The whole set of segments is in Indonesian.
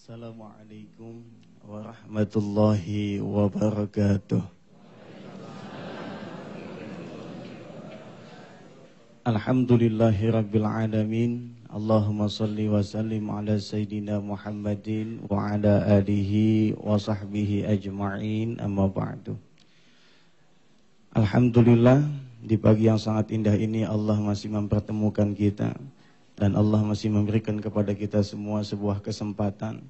Assalamualaikum warahmatullahi wabarakatuh. Alhamdulillahi rabbil alamin. Allahumma salli wa sallim ala sayyidina Muhammadin wa ala alihi wa sahbihi ajma'in, amma ba'du. Alhamdulillah, di pagi yang sangat indah ini Allah masih mempertemukan kita. Dan Allah masih memberikan kepada kita semua sebuah kesempatan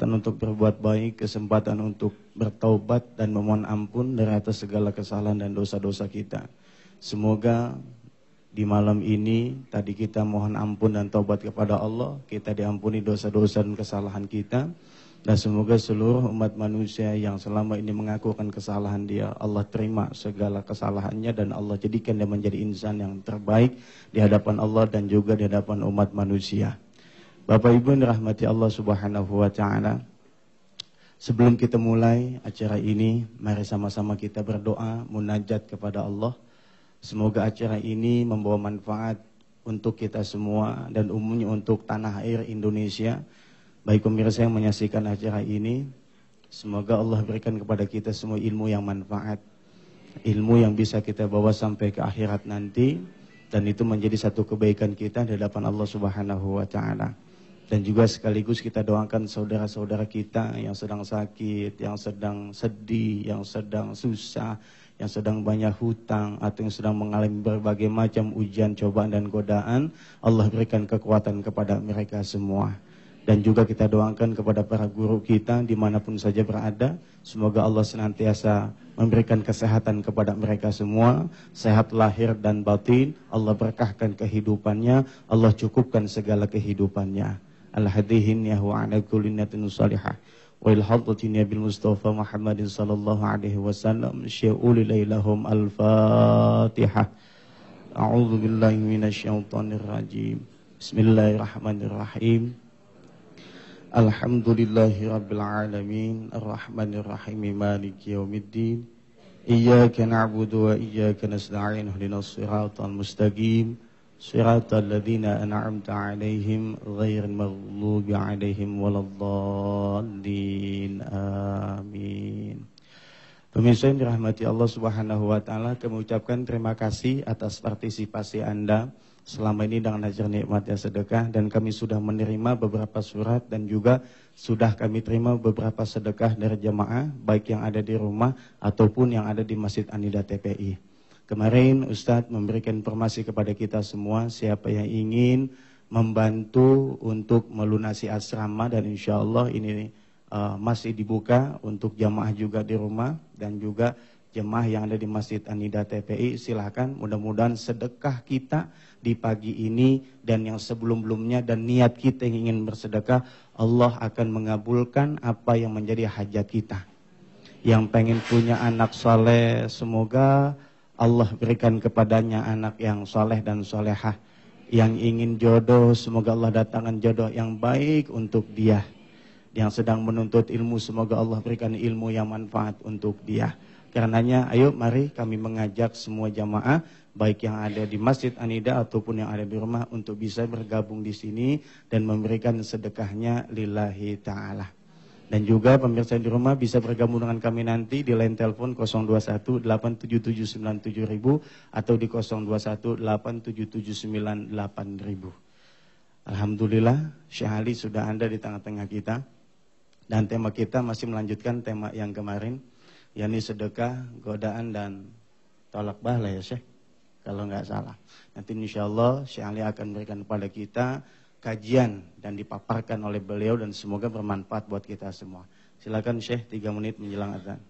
untuk berbuat baik, kesempatan untuk bertaubat dan memohon ampun dari atas segala kesalahan dan dosa-dosa kita. Semoga di malam ini tadi kita mohon ampun dan taubat kepada Allah, kita diampuni dosa-dosa dan kesalahan kita. Dan semoga seluruh umat manusia yang selama ini mengakukan kesalahan dia, Allah terima segala kesalahannya dan Allah jadikan dia menjadi insan yang terbaik di hadapan Allah dan juga di hadapan umat manusia. Bapak Ibu yang dirahmati Allah Subhanahu wa Ta'ala, sebelum kita mulai acara ini, mari sama-sama kita berdoa munajat kepada Allah. Semoga acara ini membawa manfaat untuk kita semua dan umumnya untuk tanah air Indonesia. Baik pemirsa yang menyaksikan acara ini, semoga Allah berikan kepada kita semua ilmu yang manfaat, ilmu yang bisa kita bawa sampai ke akhirat nanti, dan itu menjadi satu kebaikan kita di hadapan Allah Subhanahu wa Ta'ala. Dan juga sekaligus kita doakan saudara-saudara kita yang sedang sakit, yang sedang sedih, yang sedang susah, yang sedang banyak hutang, atau yang sedang mengalami berbagai macam ujian, cobaan dan godaan. Allah berikan kekuatan kepada mereka semua. Dan juga kita doakan kepada para guru kita dimanapun saja berada. Semoga Allah senantiasa memberikan kesehatan kepada mereka semua. Sehat lahir dan batin. Allah berkahkan kehidupannya. Allah cukupkan segala kehidupannya. Al-hadihin yahu ala kulli niyatin salihah. Wa ilhadatin ya bil Mustafa Muhammadin sallallahu alaihi wasallam. Syi'uli laylahum al-fatihah. A'udhu billahi minasyaitanir rajim. Bismillahirrahmanirrahim. Alhamdulillahi rabbil alamin, arrahmanir rahim, maliki yaumiddin. Iyyaka na'budu wa iyyaka nasta'in, ihdinas siratal mustaqim, siratal ladzina an'amta 'alaihim ghairil maghdubi 'alaihim waladdallin. Amin. Pemirsa yang dirahmati Allah Subhanahu wa Ta'ala, kami ucapkan terima kasih atas partisipasi Anda selama ini dengan hajar nikmatnya sedekah, dan kami sudah menerima beberapa surat dan juga sudah kami terima beberapa sedekah dari jamaah baik yang ada di rumah ataupun yang ada di Masjid Anida TPI. Kemarin Ustadz memberikan informasi kepada kita semua siapa yang ingin membantu untuk melunasi asrama, dan insya Allah ini masih dibuka untuk jamaah juga di rumah dan juga jemaah yang ada di Masjid Anida TPI. Silahkan, mudah-mudahan sedekah kita di pagi ini dan yang sebelum-belumnya dan niat kita yang ingin bersedekah, Allah akan mengabulkan apa yang menjadi hajat kita. Yang pengen punya anak soleh, semoga Allah berikan kepadanya anak yang soleh dan solehah. Yang ingin jodoh, semoga Allah datangkan jodoh yang baik untuk dia. Yang sedang menuntut ilmu, semoga Allah berikan ilmu yang manfaat untuk dia. Karenanya, ayo mari kami mengajak semua jamaah, baik yang ada di Masjid Anida ataupun yang ada di rumah, untuk bisa bergabung di sini dan memberikan sedekahnya lillahi ta'ala. Dan juga pemirsa di rumah bisa bergabung dengan kami nanti di line telepon 021 877 97000 atau di 021 877 98000. Alhamdulillah, Syekh Ali sudah ada di tengah-tengah kita. Dan tema kita masih melanjutkan tema yang kemarin, yakni sedekah, godaan, dan tolak bala ya Syekh, kalau nggak salah. Nanti insya Allah Syekh Ali akan memberikan kepada kita kajian dan dipaparkan oleh beliau dan semoga bermanfaat buat kita semua. Silakan Syekh, 3 menit menjelang azan.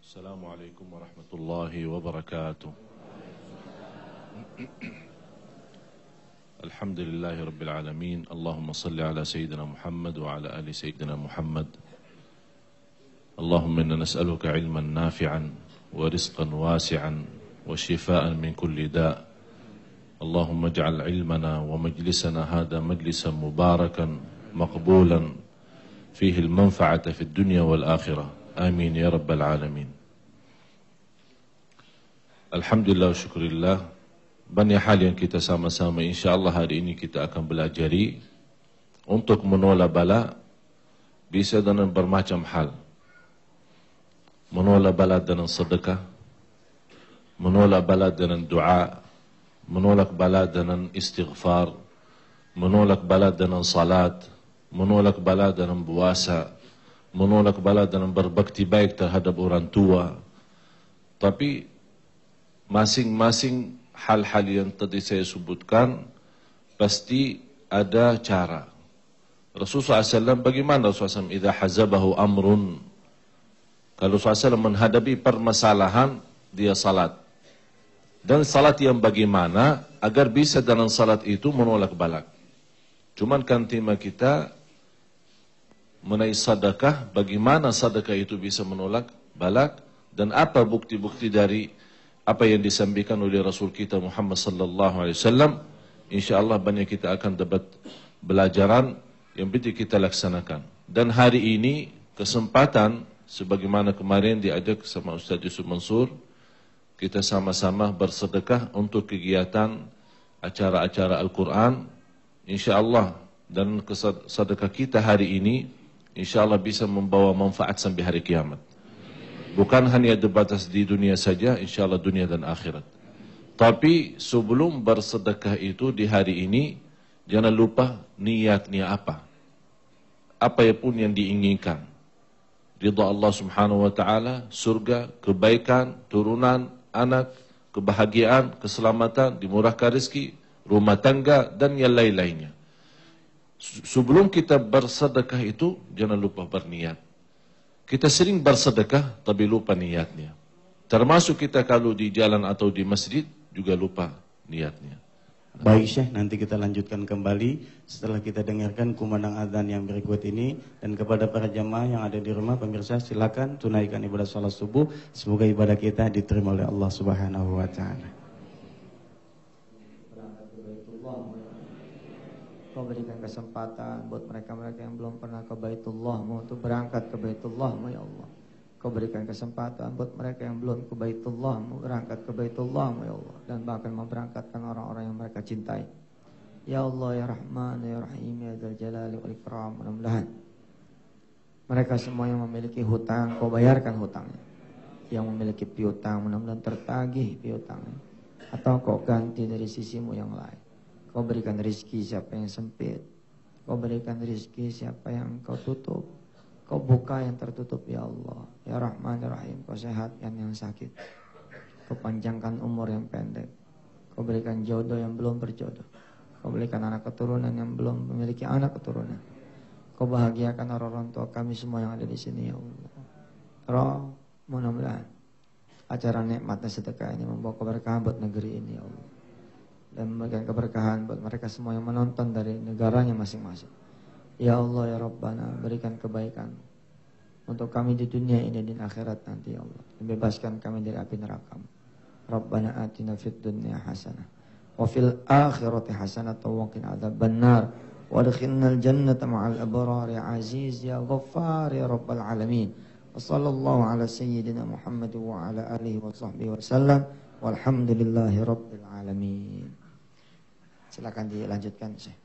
Assalamualaikum warahmatullahi wabarakatuh. Alhamdulillahi rabbil alamin. Allahumma salli ala sayyidina Muhammad wa ala ali sayyidina Muhammad. اللهم إنا نسألك علما نافعا ورزقا واسعا وشفاء من كل داء. اللهم اجعل علمنا ومجلسنا هذا مجلسا مباركا مقبولا فيه المنفعة في الدنيا والآخرة. آمين يا رب العالمين. Alhamdulillah wa syukurillah, banyak hal yang kita sama-sama insyaAllah hari ini kita akan belajari untuk menolak bala bisa dengan bermacam hal. Menolak bala dengan sedekah, menolak bala dengan doa, menolak bala dengan istighfar, menolak bala dengan salat, menolak bala dengan puasa, menolak bala dengan berbakti baik terhadap orang tua. Tapi masing-masing hal-hal yang tadi saya sebutkan pasti ada cara. Rasulullah SAW bagaimana Rasulullah SAW idza hazabahu amrun, kalau Rasulullah SAW menghadapi permasalahan dia salat. Dan salat yang bagaimana agar bisa dalam salat itu menolak balak. Cuman kan tema kita mengenai sedekah, bagaimana sedekah itu bisa menolak balak dan apa bukti-bukti dari apa yang disampaikan oleh Rasul kita Muhammad sallallahu alaihi wasallam. Insyaallah banyak kita akan dapat belajaran yang bisa kita laksanakan. Dan hari ini kesempatan sebagaimana kemarin diajak sama Ustaz Yusuf Mansur, kita sama-sama bersedekah untuk kegiatan acara-acara Al-Quran. InsyaAllah dan sedekah kita hari ini InsyaAllah bisa membawa manfaat sampai hari kiamat. Bukan hanya terbatas di dunia saja, InsyaAllah dunia dan akhirat. Tapi sebelum bersedekah itu di hari ini, jangan lupa niatnya apa. Apa pun yang diinginkan. Ridha Allah subhanahu wa ta'ala, surga, kebaikan, turunan, anak, kebahagiaan, keselamatan, dimurahkan rezeki, rumah tangga, dan yang lain-lainnya. Sebelum kita bersedekah itu, jangan lupa berniat. Kita sering bersedekah, tapi lupa niatnya. Termasuk kita kalau di jalan atau di masjid, juga lupa niatnya. Baik Syekh, nanti kita lanjutkan kembali setelah kita dengarkan kumandang adzan yang berikut ini. Dan kepada para jamaah yang ada di rumah, pemirsa silakan tunaikan ibadah salat subuh. Semoga ibadah kita diterima oleh Allah Subhanahu wa taala. Kau berikan kesempatan buat mereka-mereka yang belum pernah ke Baitullah untuk berangkat ke Baitullah, ya Allah. Kau berikan kesempatan buat mereka yang belum ke Baitullah mau berangkat ke Baitullah, ya Allah, dan bahkan mau berangkatkan orang-orang yang mereka cintai. Ya Allah, ya Rahman, ya Rahim, ya Dzal Jalali wal Ikram. Mudah-mudahan mereka semua yang memiliki hutang, kau bayarkan hutangnya. Yang memiliki piutang, mudah-mudahan tertagih piutangnya, atau kau ganti dari sisimu yang lain. Kau berikan rizki siapa yang sempit, kau berikan rizki siapa yang kau tutup, kau buka yang tertutup, ya Allah. Ya Rahman, ya Rahim, kau sehatkan yang sakit, kau panjangkan umur yang pendek, kau berikan jodoh yang belum berjodoh, kau berikan anak keturunan yang belum memiliki anak keturunan, kau bahagiakan orang tua kami semua yang ada di sini, ya Allah. Roh, mudah-mudahan acara nikmat dan sedekah ini membawa keberkahan buat negeri ini, ya Allah, dan memberikan keberkahan buat mereka semua yang menonton dari negaranya masing-masing. Ya Allah, ya Rabbana, berikan kebaikan untuk kami di dunia ini dan akhirat nanti, ya Allah. Dan bebaskan kami dari api neraka. Rabbana atina fid dunya hasanah wa fil akhirati hasanah wa qina adzabannar wa adkhilnal jannata ma'al abrar ya aziz ya ghaffar ya rabbal alamin. Wa sallallahu ala sayyidina Muhammad wa ala alihi wa sahbihi wa sallam walhamdulillahi rabbil alamin. Silakan dilanjutkan, Syekh.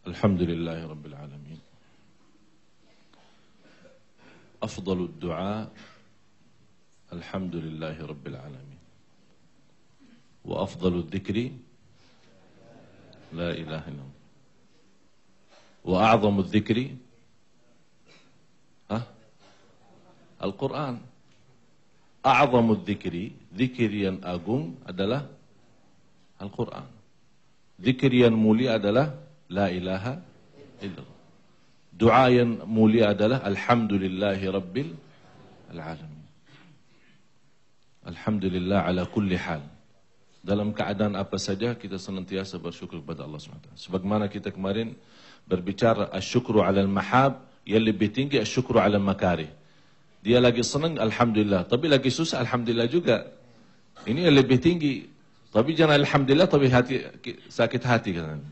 Alhamdulillahi rabbil alamin. Afdalud du'a alhamdulillahi rabbil alamin. Wa afdalud dzikri la ilaha illallah. Wa a'zamudz dzikri Al-Quran. A'zamudz dzikri, zikir yang agung adalah Al-Quran. Zikir yang mulia adalah la ilaha illallah. Doa yang mulia adalah alhamdulillahi rabbil alamin. Alhamdulillah ala kulli hal. Dalam keadaan apa saja kita senantiasa bersyukur kepada Allah SWT. Sebagaimana kita kemarin berbicara asyukru ala al-mahab, yang lebih tinggi asyukru ala al-makarih. Dia lagi senang alhamdulillah, tapi lagi susah alhamdulillah juga. Ini yang lebih tinggi. Tapi jangan alhamdulillah tapi hati sakit hati kan.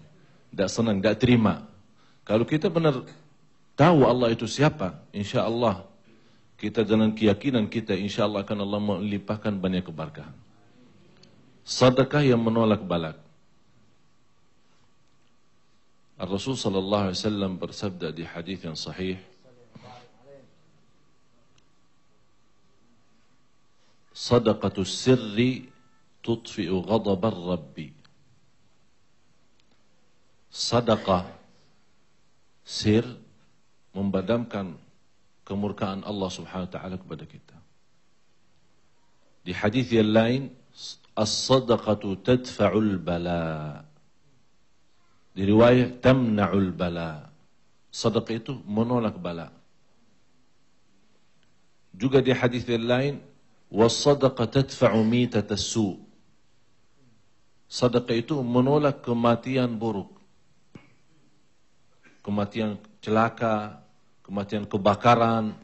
Tidak senang, tidak terima. Kalau kita benar tahu Allah itu siapa, insya Allah kita dengan keyakinan kita, insya Allah akan Allah melimpahkan banyak keberkahan. Sedekah yang menolak balak. Rasul sallallahu alaihi wasallam bersabda di hadis yang sahih, sadaqatus sirri tutfi'u ghadabar rabbi. Sedekah sir membadamkan kemurkaan Allah Subhanahu wa taala kepada kita. Di hadis yang lain, as-sadaqatu tadfa'ul bala. Di riwayat tamna'ul bala. Sedekah itu menolak bala. Juga di hadis yang lain, was-sadaqah tadfa'u mitatas su'. Sedekah itu menolak kematian buruk. Kematian celaka, kematian kebakaran,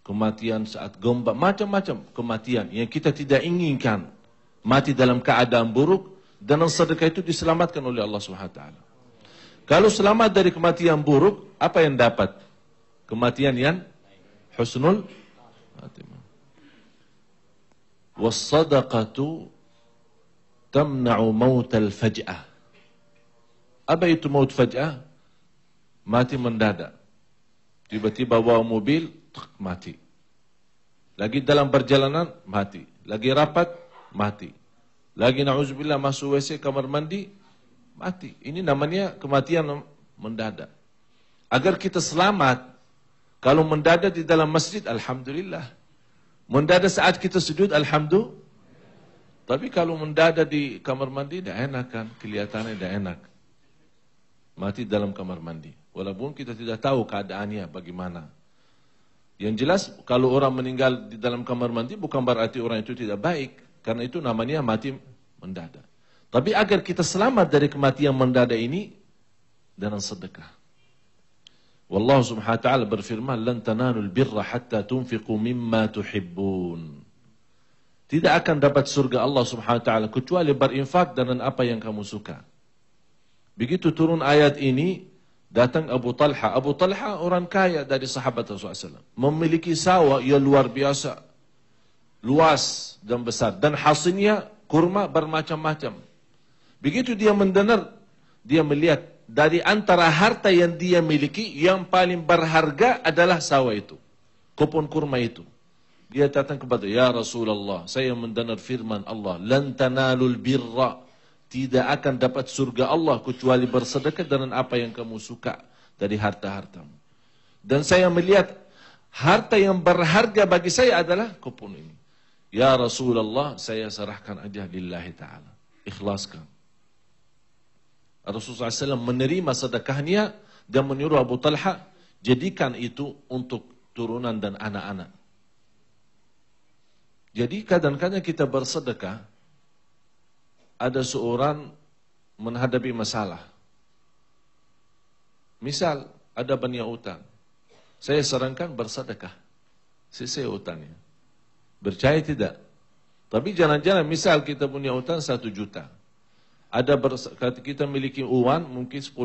kematian saat gempa, macam-macam kematian yang kita tidak inginkan. Mati dalam keadaan buruk, dan sedekah itu diselamatkan oleh Allah Subhanahu wa taala. Kalau selamat dari kematian buruk, apa yang dapat? Kematian yang husnul khatimah. Was-sadaqatu tamna'u mautal faj'ah. Apa itu maut faj'ah? Mati mendadak. Tiba-tiba bawa mobil, mati. Lagi dalam perjalanan, mati. Lagi rapat, mati. Lagi na'udzubillah masuk WC kamar mandi, mati. Ini namanya kematian mendadak. Agar kita selamat, kalau mendadak di dalam masjid, alhamdulillah. Mendadak saat kita sujud, alhamdulillah. Tapi kalau mendadak di kamar mandi, tidak enak kan? Kelihatannya tidak enak. Mati dalam kamar mandi. Walaupun kita tidak tahu keadaannya bagaimana. Yang jelas, kalau orang meninggal di dalam kamar mandi, bukan berarti orang itu tidak baik. Karena itu namanya mati mendadak. Tapi agar kita selamat dari kematian mendadak ini, dengan sedekah. Wallahu subhanahu wa ta'ala berfirman, lan tanalul birra hatta tunfiqu mimma tuhibbun. Tidak akan dapat surga Allah subhanahu wa ta'ala kecuali berinfak dengan apa yang kamu suka. Begitu turun ayat ini, datang Abu Talha. Abu Talha orang kaya dari sahabat Rasulullah SAW. Memiliki sawah yang luar biasa. Luas dan besar. Dan hasilnya kurma bermacam-macam. Begitu dia mendengar, dia melihat dari antara harta yang dia miliki, yang paling berharga adalah sawah itu. Kebun kurma itu. Dia datang kepada, ya Rasulullah, saya mendengar firman Allah, lan tanalul birra. Tidak akan dapat surga Allah kecuali bersedekah dengan apa yang kamu suka dari harta-hartamu. Dan saya melihat harta yang berharga bagi saya adalah kebun ini. Ya Rasulullah, saya serahkan aja lillahi ta'ala. Ikhlaskan. Rasulullah SAW menerima sedekahnya dan menyuruh Abu Talha, jadikan itu untuk turunan dan anak-anak. Jadi kadang-kadang kita bersedekah, ada seorang menghadapi masalah. Misal, ada banyak utang. Saya sarankan bersedekah. Selesai utangnya. Percaya tidak? Tapi jangan-jangan misal kita punya utang 1 juta. Kita miliki uang mungkin 10.000.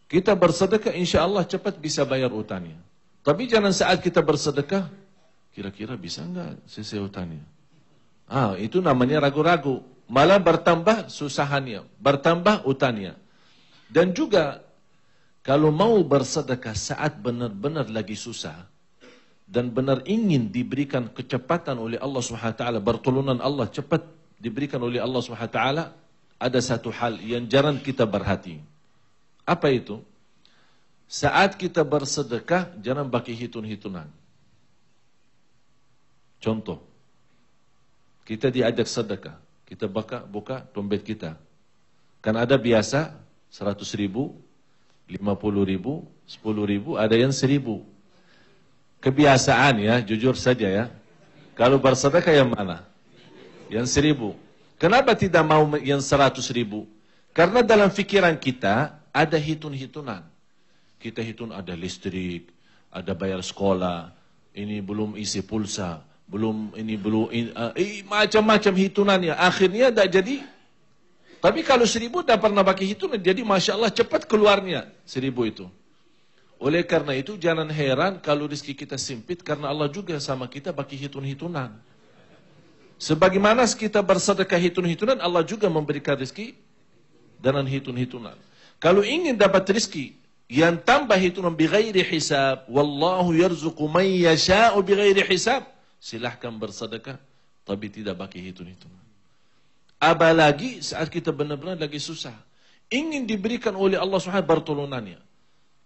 Kita bersedekah insya Allah cepat bisa bayar utangnya. Tapi jangan saat kita bersedekah, kira-kira bisa enggak selesai utangnya? Itu namanya ragu-ragu. Malah bertambah susahannya, bertambah utangnya. Dan juga, kalau mau bersedekah saat benar-benar lagi susah, dan benar ingin diberikan kecepatan oleh Allah SWT, pertolongan Allah cepat diberikan oleh Allah SWT, ada satu hal yang jarang kita berhati. Apa itu? Saat kita bersedekah, jangan pakai hitung-hitungan. Contoh, kita diajak sedekah, kita buka dompet kita. Kan ada biasa 100.000, 50.000, 10.000, ada yang 1.000. Kebiasaan ya, jujur saja ya. Kalau bersedekah yang mana? Yang 1.000. Kenapa tidak mau yang 100.000? Karena dalam pikiran kita ada hitung-hitungan. Kita hitung ada listrik, ada bayar sekolah, ini belum isi pulsa, belum macam-macam hitungannya. Akhirnya tidak jadi. Tapi kalau 1.000 tidak pernah pakai hitungan, jadi Masya Allah cepat keluarnya 1.000 itu. Oleh karena itu jangan heran kalau rezeki kita sempit, karena Allah juga sama kita bagi hitung-hitungan. Sebagaimana kita bersedekah hitung-hitungan, Allah juga memberikan rezeki dengan hitung-hitungan. Kalau ingin dapat rezeki yang tambah hitungan bighairi hisab, wallahu yarzuqu man yasha'u bighairi hisab, silahkan bersedekah tapi tidak pakai hitung-hitungan. Apalagi saat kita benar-benar lagi susah, ingin diberikan oleh Allah Subhanahu berturunannya.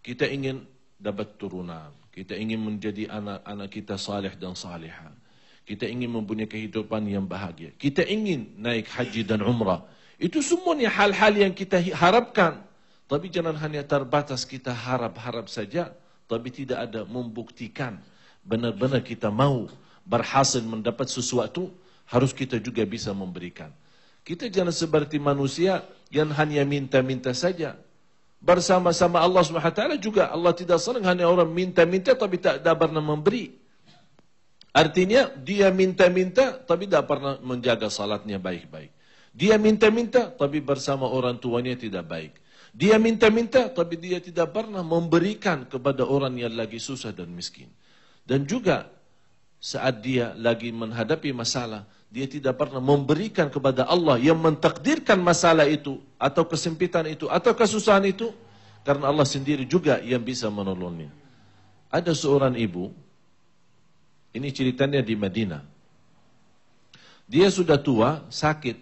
Kita ingin dapat turunan, kita ingin menjadi anak-anak kita saleh dan salihah. Kita ingin mempunyai kehidupan yang bahagia. Kita ingin naik haji dan umrah. Itu semuanya hal-hal yang kita harapkan. Tapi jangan hanya terbatas kita harap-harap saja, tapi tidak ada membuktikan benar-benar kita mau berhasil mendapat sesuatu, harus kita juga bisa memberikan. Kita jangan seperti manusia yang hanya minta-minta saja. Bersama-sama Allah SWT juga, Allah tidak senang hanya orang minta-minta tapi tak pernah memberi. Artinya dia minta-minta tapi tak pernah menjaga salatnya baik-baik. Dia minta-minta tapi bersama orang tuanya tidak baik. Dia minta-minta tapi dia tidak pernah memberikan kepada orang yang lagi susah dan miskin. Dan juga saat dia lagi menghadapi masalah, dia tidak pernah memberikan kepada Allah yang mentakdirkan masalah itu, atau kesempitan itu, atau kesusahan itu, karena Allah sendiri juga yang bisa menolongnya. Ada seorang ibu, ini ceritanya di Madinah. Dia sudah tua, sakit.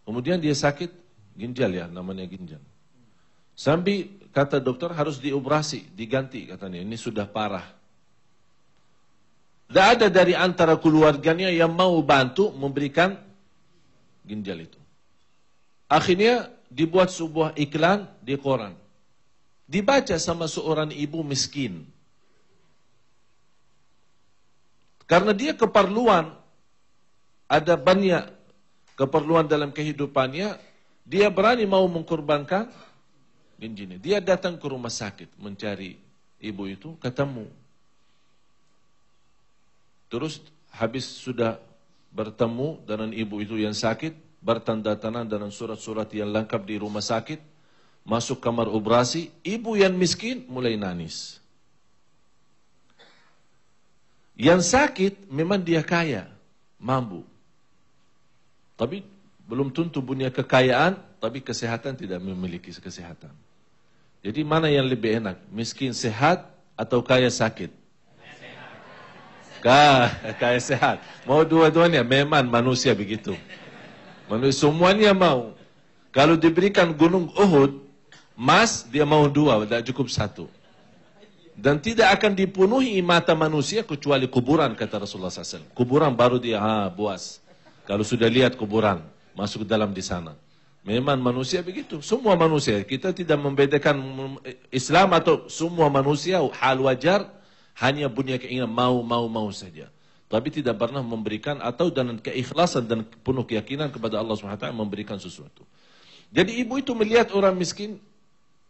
Kemudian dia sakit ginjal, ya, namanya ginjal. Sampai kata dokter harus dioperasi, diganti katanya, ini sudah parah. Tidak ada dari antara keluarganya yang mau bantu memberikan ginjal itu. Akhirnya dibuat sebuah iklan di koran. Dibaca sama seorang ibu miskin. Karena dia keperluan, ada banyak keperluan dalam kehidupannya, dia berani mau mengkorbankan ginjalnya. Dia datang ke rumah sakit mencari ibu itu, ketemu. Terus habis sudah bertemu dengan ibu itu yang sakit, bertanda tangan dengan surat-surat yang lengkap di rumah sakit, masuk kamar operasi, ibu yang miskin mulai nangis. Yang sakit memang dia kaya, mampu. Tapi belum tentu punya kekayaan, tapi kesehatan tidak memiliki kesehatan. Jadi mana yang lebih enak? Miskin sehat atau kaya sakit? Kaya sehat. Mau dua-duanya, memang manusia begitu. Manusia semuanya mau. Kalau diberikan gunung Uhud, emas dia mau dua, tidak cukup satu. Dan tidak akan dipenuhi mata manusia kecuali kuburan, kata Rasulullah SAW. Kuburan baru dia buas. Kalau sudah lihat kuburan, masuk dalam di sana. Memang manusia begitu. Semua manusia. Kita tidak membedakan Islam atau semua manusia hal wajar. Hanya punya keinginan mau saja. Tapi tidak pernah memberikan atau dengan keikhlasan dan penuh keyakinan kepada Allah SWT memberikan sesuatu. Jadi ibu itu melihat orang miskin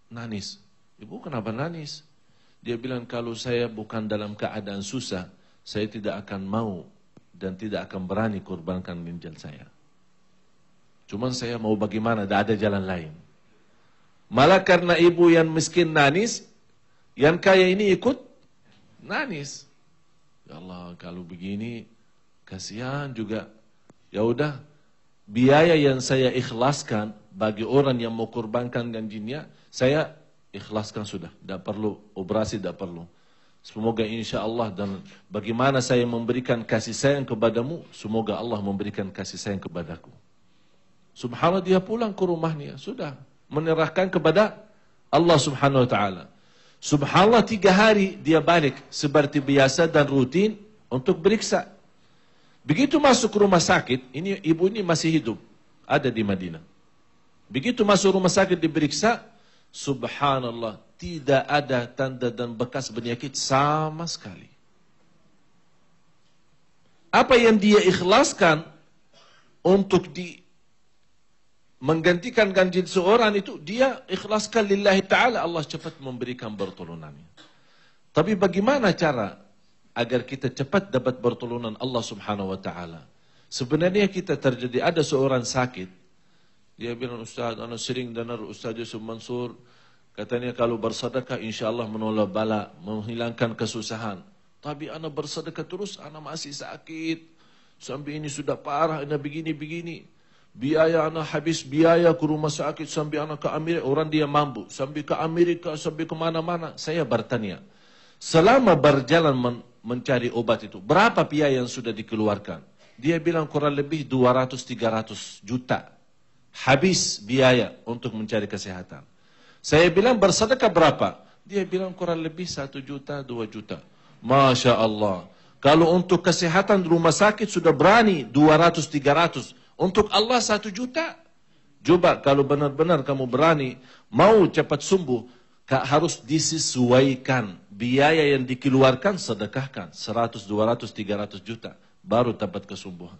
nangis. Ibu kenapa nangis? Dia bilang kalau saya bukan dalam keadaan susah, saya tidak akan mau dan tidak akan berani korbankan ginjal saya. Cuman saya mau bagaimana, tidak ada jalan lain. Malah karena ibu yang miskin nangis, yang kaya ini ikut nangis. Ya Allah, kalau begini kasihan juga. Ya udah, biaya yang saya ikhlaskan bagi orang yang mau korbankan janjinya, saya ikhlaskan sudah. Tidak perlu operasi, tidak perlu. Semoga insya Allah, dan bagaimana saya memberikan kasih sayang kepadamu, semoga Allah memberikan kasih sayang kepadaku. Subhanallah, dia pulang ke rumahnya, sudah menyerahkan kepada Allah Subhanahu Wa Taala. Subhanallah, 3 hari dia balik seperti biasa dan rutin untuk periksa. Begitu masuk rumah sakit, ini ibu ini masih hidup, ada di Madinah. Begitu masuk rumah sakit diperiksa, subhanallah, tidak ada tanda dan bekas penyakit sama sekali. Apa yang dia ikhlaskan untuk menggantikan ganjil seorang itu, dia ikhlaskan lillahi ta'ala, Allah cepat memberikan pertolongannya. Tapi bagaimana cara agar kita cepat dapat pertolongan Allah Subhanahu Wa Ta'ala? Sebenarnya kita terjadi, ada seorang sakit, dia bilang, Ustaz, anak sering dengar Ustaz Yusuf Mansur Katanya kalau bersedekah insya Allah menolak bala, menghilangkan kesusahan. Tapi ana bersedekah terus, ana masih sakit. Sampai ini sudah parah, ana begini-begini. Biaya ana habis biaya ke rumah sakit sampai ana ke Amerika. Orang dia mampu. Sampai ke Amerika, sampai kemana-mana. Saya bertanya, selama berjalan mencari obat itu, berapa biaya yang sudah dikeluarkan? Dia bilang kurang lebih 200-300 juta. Habis biaya untuk mencari kesehatan. Saya bilang bersedekah berapa? Dia bilang kurang lebih 1 juta, 2 juta. Masya Allah. Kalau untuk kesehatan di rumah sakit sudah berani 200-300. Untuk Allah 1 juta. Coba kalau benar-benar kamu berani, mau cepat sembuh, harus disesuaikan. Biaya yang dikeluarkan, sedekahkan. 100, 200, 300 juta. Baru dapat kesembuhan.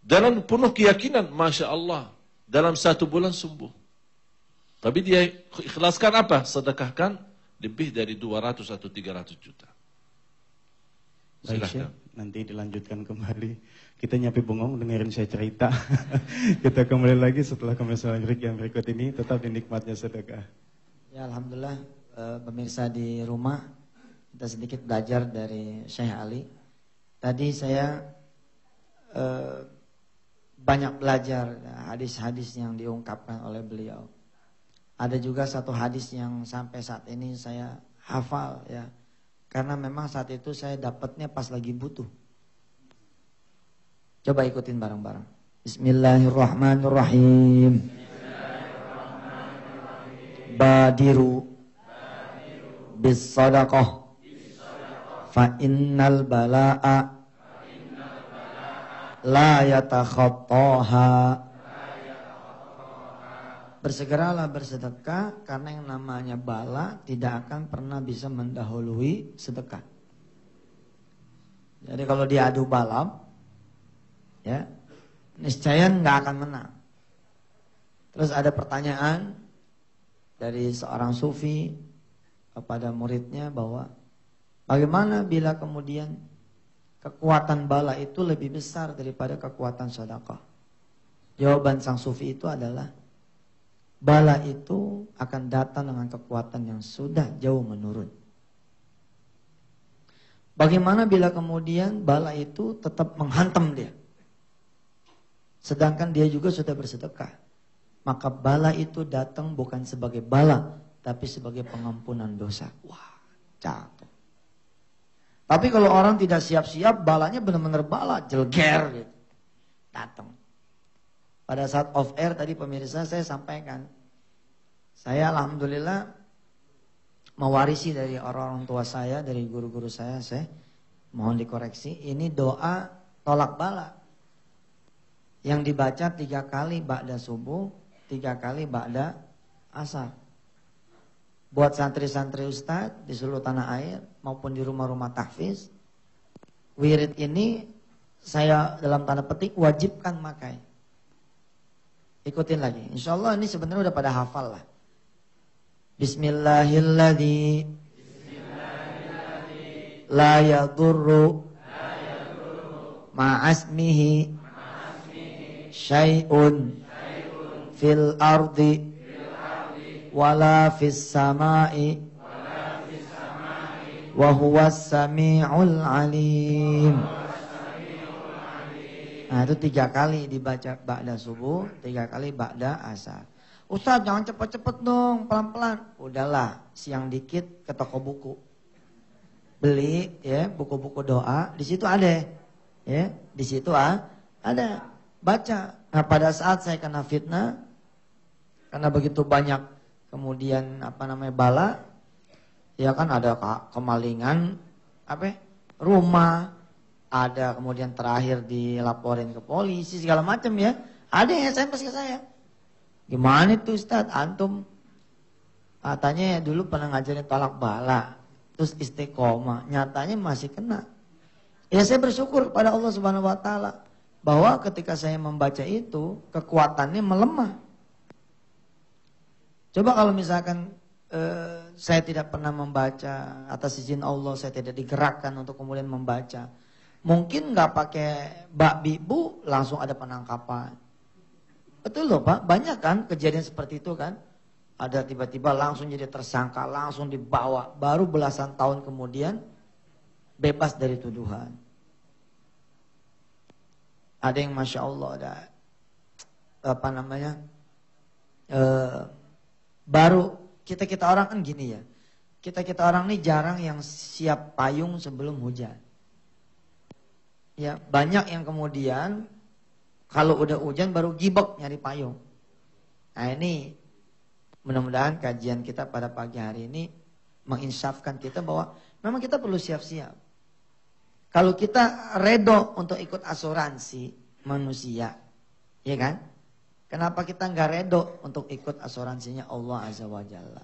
Dalam penuh keyakinan, Masya Allah. Dalam 1 bulan sembuh. Tapi dia ikhlaskan apa? Sedekahkan lebih dari 200 atau 300 juta. Baik, Syekh, nanti dilanjutkan kembali. Kita nyapi bengong dengerin saya cerita. Kita kembali lagi setelah komersial break yang berikut ini. Tetap di nikmatnya sedekah. Ya, alhamdulillah, pemirsa di rumah, kita sedikit belajar dari Syekh Ali. Tadi saya banyak belajar hadis-hadis yang diungkapkan oleh beliau. Ada juga satu hadis yang sampai saat ini saya hafal ya. Karena memang saat itu saya dapatnya pas lagi butuh. Coba ikutin bareng-bareng. Bismillahirrahmanirrahim. Badiru bis sadaqah fa innal bala'a la yatakhattaha. Bersegeralah bersedekah karena yang namanya bala tidak akan pernah bisa mendahului sedekah. Jadi kalau diadu balap, ya niscaya nggak akan menang. Terus ada pertanyaan dari seorang sufi kepada muridnya bahwa bagaimana bila kemudian kekuatan bala itu lebih besar daripada kekuatan sedekah? Jawaban sang sufi itu adalah bala itu akan datang dengan kekuatan yang sudah jauh menurun. Bagaimana bila kemudian bala itu tetap menghantam dia? Sedangkan dia juga sudah bersedekah. Maka bala itu datang bukan sebagai bala, tapi sebagai pengampunan dosa. Wah, cakep. Tapi kalau orang tidak siap-siap, balanya benar-benar bala, jelger gitu. Datang. Pada saat off air tadi pemirsa saya sampaikan, saya alhamdulillah mewarisi dari orang-orang tua saya, dari guru-guru saya mohon dikoreksi, ini doa tolak bala. Yang dibaca 3 kali ba'da subuh, 3 kali ba'da asar. Buat santri-santri ustadz di seluruh tanah air maupun di rumah-rumah tahfiz, wirid ini saya dalam tanda petik wajibkan makai. Ikutin lagi. Insya Allah ini sebenarnya udah pada hafal lah. Bismillahilladzi la yadurru ma'asmihi syai'un fil ardi wala fis sama'i wa huwas sami'ul alim. Nah itu 3 kali dibaca ba'da subuh, 3 kali ba'da asar. Ustaz jangan cepet-cepet dong, pelan-pelan. Udahlah, siang dikit ke toko buku. Beli ya buku-buku doa, di situ ada. Ya, di situ ada. Baca. Nah pada saat saya kena fitnah, karena begitu banyak kemudian bala, ya kan ada kemalingan rumah. Ada kemudian terakhir dilaporin ke polisi segala macam ya. Ada yang SMS ke saya. Gimana itu Ustaz? Antum katanya dulu pernah ngajarin tolak bala, terus istiqomah, nyatanya masih kena. Ya saya bersyukur pada Allah Subhanahu wa taala bahwa ketika saya membaca itu kekuatannya melemah. Coba kalau misalkan saya tidak pernah membaca, atas izin Allah saya tidak digerakkan untuk kemudian membaca, mungkin nggak pakai bak bibu langsung ada penangkapan. Betul loh Pak, banyak kan kejadian seperti itu kan. Ada tiba-tiba langsung jadi tersangka, langsung dibawa. Baru belasan tahun kemudian bebas dari tuduhan. Ada yang Masya Allah ada baru kita orang kan gini ya. Kita orang nih jarang yang siap payung sebelum hujan. Ya, banyak yang kemudian kalau udah hujan baru gibok nyari payung. Nah ini mudah-mudahan kajian kita pada pagi hari ini menginsafkan kita bahwa memang kita perlu siap-siap. Kalau kita redo untuk ikut asuransi manusia, ya kan? Kenapa kita nggak redo untuk ikut asuransinya Allah Azza wa Jalla?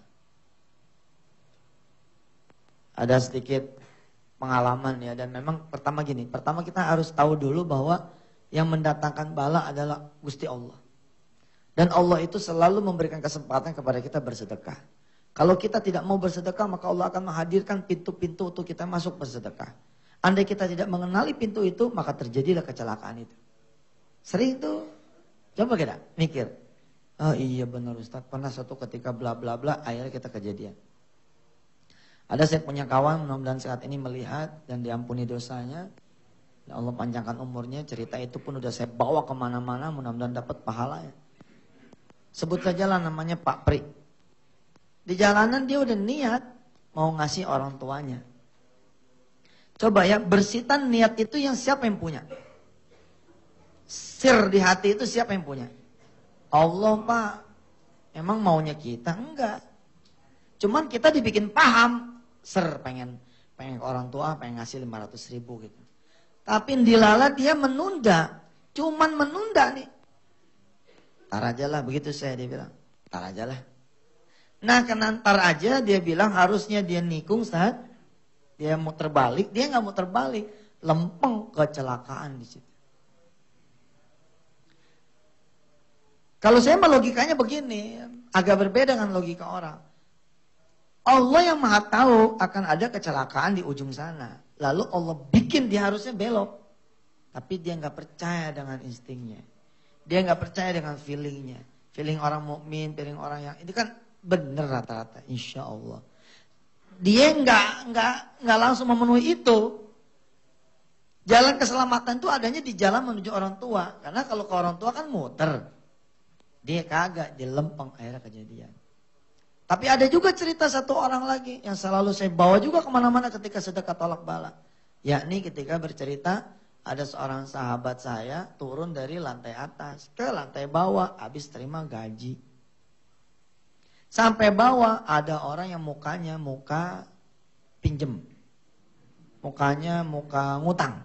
Ada sedikit pengalaman ya, dan memang pertama kita harus tahu dulu bahwa yang mendatangkan bala adalah Gusti Allah. Dan Allah itu selalu memberikan kesempatan kepada kita bersedekah. Kalau kita tidak mau bersedekah, maka Allah akan menghadirkan pintu-pintu untuk kita masuk bersedekah. Andai kita tidak mengenali pintu itu, maka terjadilah kecelakaan itu. Sering tuh, coba kita mikir. Oh iya benar Ustaz, pernah suatu ketika bla bla bla, akhirnya kita kejadian. Ada saya punya kawan, mudah-mudahan saat ini melihat dan diampuni dosanya. Ya Allah panjangkan umurnya, cerita itu pun udah saya bawa kemana-mana, mudah-mudahan dapat pahala ya. Sebut saja lah namanya Pak Pri. Di jalanan dia udah niat mau ngasih orang tuanya. Coba ya, bersitan niat itu yang siapa yang punya? Sir di hati itu siapa yang punya? Allah Pak. Emang maunya kita? Enggak. Cuman kita dibikin paham. Sir pengen ke orang tua, pengen ngasih 500.000 gitu. Tapi dilala dia menunda. Cuman menunda nih. Tar aja lah, begitu dia bilang. Tar aja lah. Nah karena ntar aja dia bilang harusnya dia nikung saat dia mau terbalik, dia nggak mau terbalik, lempeng kecelakaan di situ. Kalau saya mah logikanya begini, agak berbeda dengan logika orang. Allah yang maha tahu akan ada kecelakaan di ujung sana, lalu Allah bikin dia harusnya belok, tapi dia nggak percaya dengan instingnya, dia nggak percaya dengan feelingnya, feeling orang mukmin, feeling orang yang ini kan bener rata-rata, insya Allah. Dia nggak langsung memenuhi itu. Jalan keselamatan itu adanya di jalan menuju orang tua. Karena kalau ke orang tua kan muter. Dia kagak, dia lempeng akhirnya kejadian. Tapi ada juga cerita satu orang lagi yang selalu saya bawa juga kemana-mana ketika sedekah tolak bala. Yakni ketika bercerita ada seorang sahabat saya turun dari lantai atas ke lantai bawah habis terima gaji. Sampai bawah ada orang yang mukanya muka pinjem. Mukanya muka ngutang.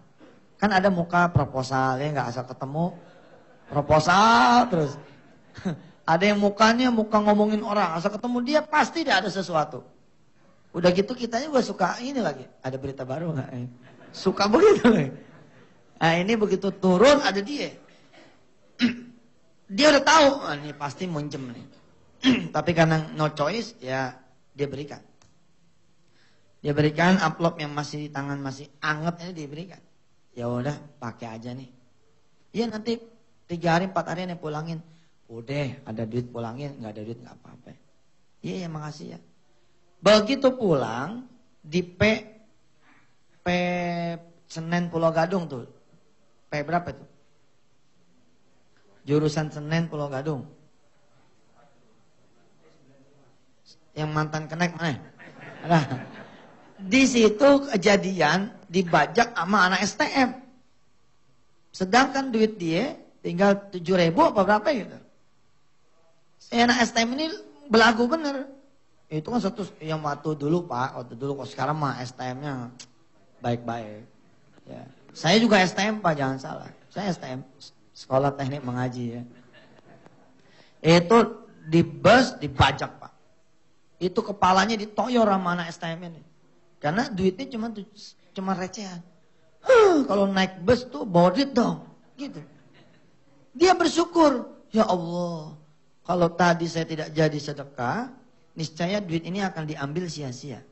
Kan ada muka proposal ya, gak asal ketemu. Proposal terus. Ada yang mukanya muka ngomongin orang. Asal ketemu dia pasti dia ada sesuatu. Udah gitu kita juga suka ini lagi. Ada berita baru gak? Suka begitu. Nah ini begitu turun ada dia. Dia udah tahu. Oh, ini pasti minjem nih. Tapi karena no choice ya dia berikan. Dia berikan amplop yang masih di tangan masih anget ini diberikan. Ya udah pakai aja nih. Iya nanti 3 hari 4 hari nih pulangin. Udah ada duit pulangin, nggak ada duit nggak apa-apa. Iya ya makasih ya. Begitu pulang di P Senen Pulau Gadung tuh. P berapa tuh? Jurusan Senen Pulau Gadung. Yang mantan kenek mana? Nah, di situ kejadian dibajak sama anak STM. Sedangkan duit dia tinggal 7.000 apa berapa gitu. Anak STM ini belagu bener. Itu kan satu yang waktu dulu Pak, waktu dulu kok sekarang mah STM-nya baik-baik. Ya. Saya juga STM Pak, jangan salah. Saya STM, Sekolah Teknik Mengaji ya. Itu di bus dibajak Pak. Itu kepalanya ditoyor sama anak STM ini. Karena duitnya cuma recehan. Kalau naik bus tuh bawa duit dong. Gitu. Dia bersyukur. Ya Allah. Kalau tadi saya tidak jadi sedekah. Niscaya duit ini akan diambil sia-sia.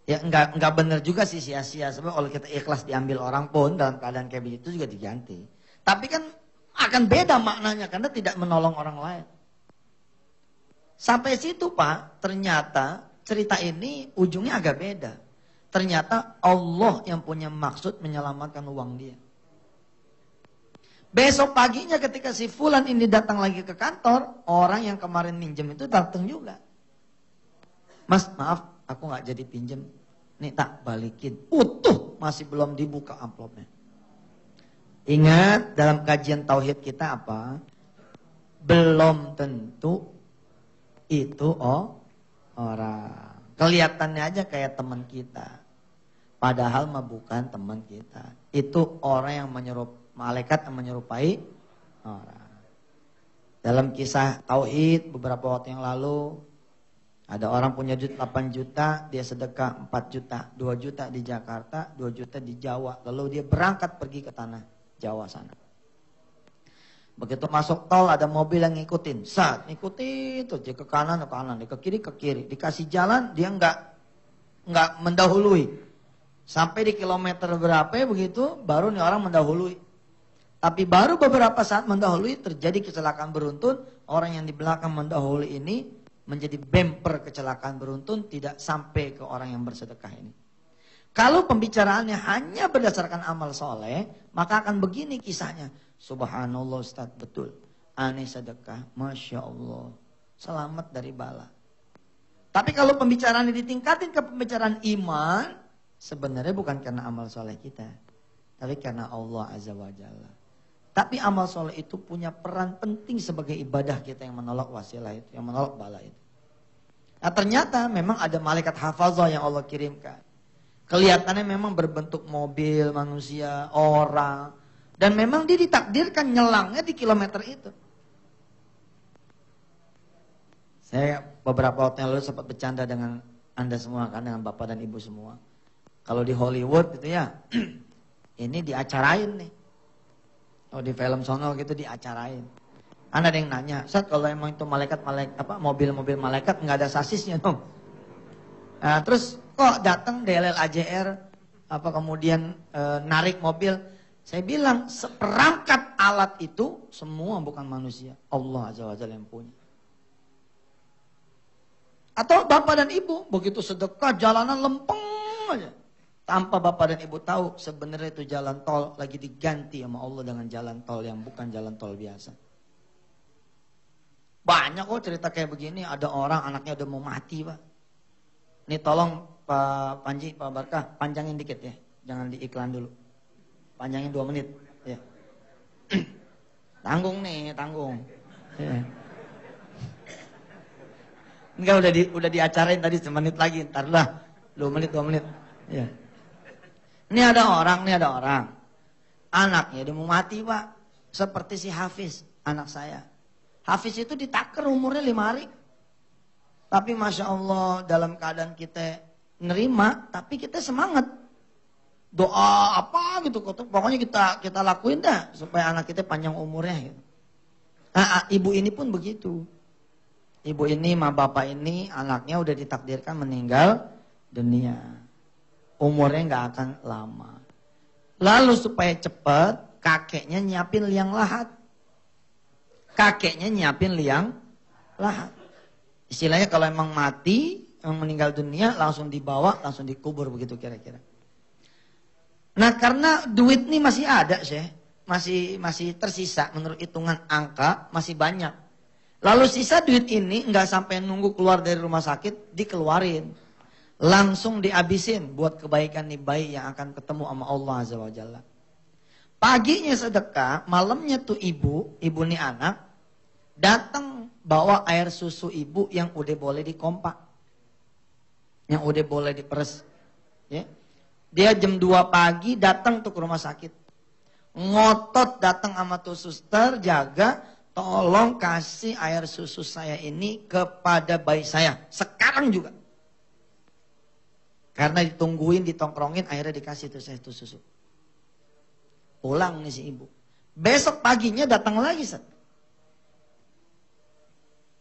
Ya enggak benar juga sih sia-sia. Sebab kalau kita ikhlas diambil orang pun dalam keadaan kayak begitu juga diganti. Tapi kan akan beda maknanya. Karena tidak menolong orang lain. Sampai situ Pak, ternyata cerita ini ujungnya agak beda. Ternyata Allah yang punya maksud menyelamatkan uang dia. Besok paginya ketika si Fulan ini datang lagi ke kantor, orang yang kemarin minjem itu datang juga. Mas, maaf, aku gak jadi pinjem. Nih tak balikin. Utuh, masih belum dibuka amplopnya. Ingat dalam kajian tauhid kita apa? Belum tentu itu orang. Kelihatannya aja kayak teman kita. Padahal mah bukan teman kita. Itu orang yang malaikat yang menyerupai orang. Dalam kisah tauhid beberapa waktu yang lalu, ada orang punya duit 8 juta, dia sedekah 4 juta, 2 juta di Jakarta, 2 juta di Jawa. Lalu dia berangkat pergi ke tanah Jawa sana. Begitu masuk tol ada mobil yang ngikutin. Saat ngikutin tuh dia ke kanan, dia ke kiri. Dikasih jalan dia enggak mendahului. Sampai di kilometer berapa begitu baru nih orang mendahului. Tapi baru beberapa saat mendahului terjadi kecelakaan beruntun. Orang yang di belakang mendahului ini menjadi bumper kecelakaan beruntun, tidak sampai ke orang yang bersedekah ini. Kalau pembicaraannya hanya berdasarkan amal soleh, maka akan begini kisahnya. Subhanallah Ustaz, betul. Aneh sedekah, Masya Allah. Selamat dari bala. Tapi kalau pembicaraan ditingkatin ke pembicaraan iman, sebenarnya bukan karena amal soleh kita. Tapi karena Allah Azza wa Jalla. Tapi amal soleh itu punya peran penting sebagai ibadah kita yang menolak wasilah itu, yang menolak bala itu. Nah ternyata memang ada malaikat hafazah yang Allah kirimkan. Kelihatannya memang berbentuk mobil, manusia, orang. Dan memang dia ditakdirkan nyelangnya di kilometer itu. Saya beberapa waktu yang lalu sempat bercanda dengan Anda semua kan, dengan Bapak dan Ibu semua. Kalau di Hollywood gitu ya, ini diacarain nih. Oh di film sono gitu diacarain. Ada yang nanya, Ustaz kalau emang itu mobil-mobil malaikat nggak ada sasisnya dong. Nah, terus kok datang DLL AJR kemudian narik mobil. Saya bilang seperangkat alat itu semua bukan manusia. Allah Azza wa Jalla yang punya. Atau bapak dan ibu begitu sedekah jalanan lempeng aja. Tanpa bapak dan ibu tahu sebenarnya itu jalan tol lagi diganti sama Allah dengan jalan tol yang bukan jalan tol biasa. Banyak kok cerita kayak begini. Ada orang anaknya udah mau mati Pak. Ini tolong Pak Panji, Pak Barkah panjangin dikit ya. Jangan diiklan dulu. Panjangin 2 menit. Ya. Tanggung nih, tanggung. Ya. Enggak udah diacarain tadi semenit lagi. Ntar lah 2 menit. Ya. Ini ada orang. Anaknya dia mau mati Pak. Seperti si Hafiz, anak saya. Hafiz itu ditaker umurnya 5 hari. Tapi Masya Allah dalam keadaan kita nerima, tapi kita semangat. Doa apa gitu, pokoknya kita lakuin dah supaya anak kita panjang umurnya. Gitu. Nah, ibu ini pun begitu. Ibu ini, sama bapak ini, anaknya udah ditakdirkan meninggal dunia. Umurnya nggak akan lama. Lalu supaya cepat, kakeknya nyiapin liang lahat. Istilahnya kalau emang mati, meninggal dunia, langsung dibawa, langsung dikubur begitu kira-kira. Nah karena duit ini masih ada sih, masih tersisa menurut hitungan angka masih banyak. Lalu sisa duit ini nggak sampai nunggu keluar dari rumah sakit dikeluarin, langsung dihabisin buat kebaikan nih bayi yang akan ketemu sama Allah Azza wa Jalla. Paginya sedekah, malamnya tuh ibu nih anak datang bawa air susu ibu yang udah boleh dikompak, yang udah boleh diperes, ya. Dia jam 2 pagi datang tuh ke rumah sakit. Ngotot datang sama tuh suster jaga, tolong kasih air susu saya ini kepada bayi saya. Sekarang juga. Karena ditungguin, ditongkrongin, akhirnya dikasih tuh saya tuh susu. Pulang nih si ibu. Besok paginya datang lagi.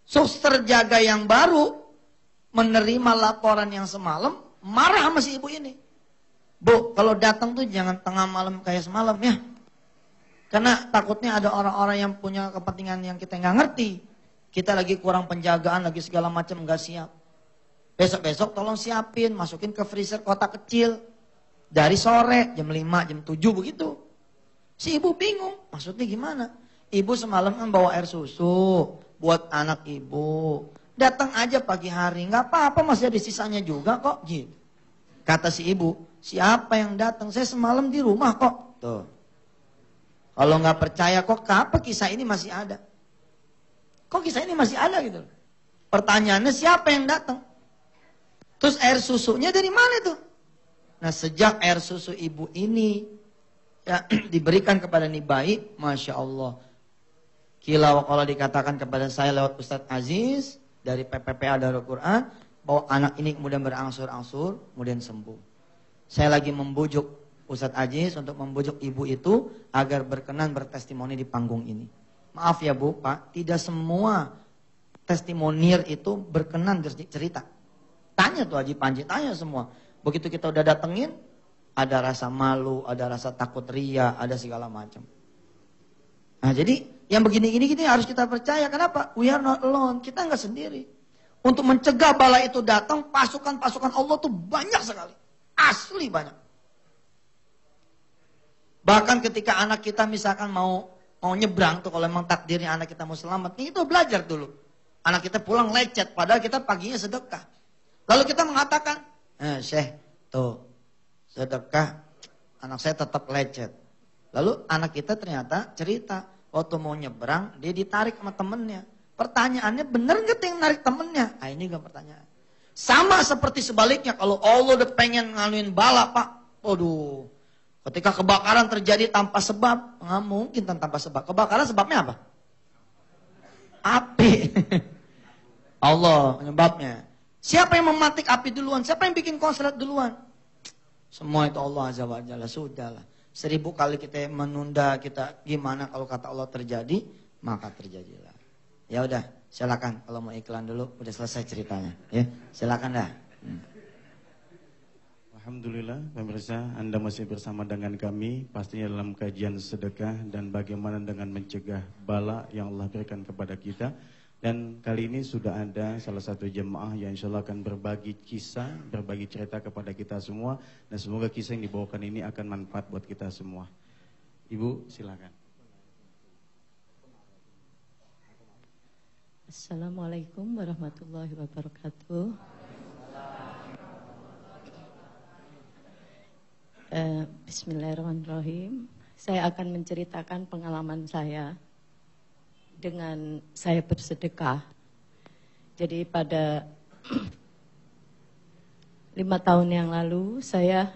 Suster jaga yang baru menerima laporan yang semalam, marah sama si ibu ini. Bu, kalau datang tuh jangan tengah malam kayak semalam ya. Karena takutnya ada orang-orang yang punya kepentingan yang kita nggak ngerti. kita lagi kurang penjagaan, lagi segala macam nggak siap. Besok-besok tolong siapin, masukin ke freezer kotak kecil. Dari sore, jam 5, jam 7 begitu. Si ibu bingung, maksudnya gimana? Ibu semalam kan bawa air susu buat anak ibu. Datang aja pagi hari, nggak apa-apa masih ada sisanya juga kok. Gitu. Kata si ibu, siapa yang datang? Saya semalam di rumah kok. Tuh. Kalau nggak percaya kok, kenapa kisah ini masih ada? Kok kisah ini masih ada gitu? Pertanyaannya siapa yang datang? Terus air susunya dari mana tuh? Nah sejak air susu ibu ini ya, diberikan kepada nih bayi, Masya Allah. Kilau kalau dikatakan kepada saya lewat Ustadz Aziz dari PPPA Darul Quran, bahwa anak ini kemudian berangsur-angsur, kemudian sembuh. Saya lagi membujuk Ustadz Aziz untuk membujuk ibu itu agar berkenan bertestimoni di panggung ini. Maaf ya Bu, Pak, tidak semua testimonier itu berkenan cerita. Tanya tuh Haji Panji, tanya semua. Begitu kita udah datengin, ada rasa malu, ada rasa takut ria, ada segala macam. Nah jadi yang begini-gini harus kita percaya. Kenapa? We are not alone, kita nggak sendiri. Untuk mencegah bala itu datang, pasukan-pasukan Allah tuh banyak sekali. Asli banyak. Bahkan ketika anak kita misalkan mau nyebrang tuh, kalau memang takdirnya anak kita mau selamat, itu belajar dulu. Anak kita pulang lecet, padahal kita paginya sedekah. Lalu kita mengatakan, Syekh, tuh sedekah, anak saya tetap lecet. Lalu anak kita ternyata cerita, waktu mau nyebrang, dia ditarik sama temennya. Pertanyaannya, bener gak yang narik temennya? Nah ini gak pertanyaan. Sama seperti sebaliknya, kalau Allah udah pengen ngaluin bala, Pak, waduh. Ketika kebakaran terjadi tanpa sebab, nggak mungkin tanpa sebab. Kebakaran sebabnya apa? Api. Allah penyebabnya. Siapa yang mematik api duluan? Siapa yang bikin konslet duluan? Semua itu Allah Azza wa Jalla. Sudahlah. 1000 kali kita menunda, kita gimana kalau kata Allah terjadi, maka terjadilah. Ya udah, silakan kalau mau iklan dulu, udah selesai ceritanya. Ya, silakan dah. Alhamdulillah, pemirsa, Anda masih bersama dengan kami, pastinya dalam kajian sedekah dan bagaimana dengan mencegah bala yang Allah berikan kepada kita. Dan kali ini sudah ada salah satu jemaah yang insya Allah akan berbagi kisah, berbagi cerita kepada kita semua. Dan semoga kisah yang dibawakan ini akan manfaat buat kita semua. Ibu, silakan. Assalamualaikum warahmatullahi wabarakatuh. Bismillahirrahmanirrahim. Saya akan menceritakan pengalaman saya dengan saya bersedekah. Jadi pada 5 tahun yang lalu saya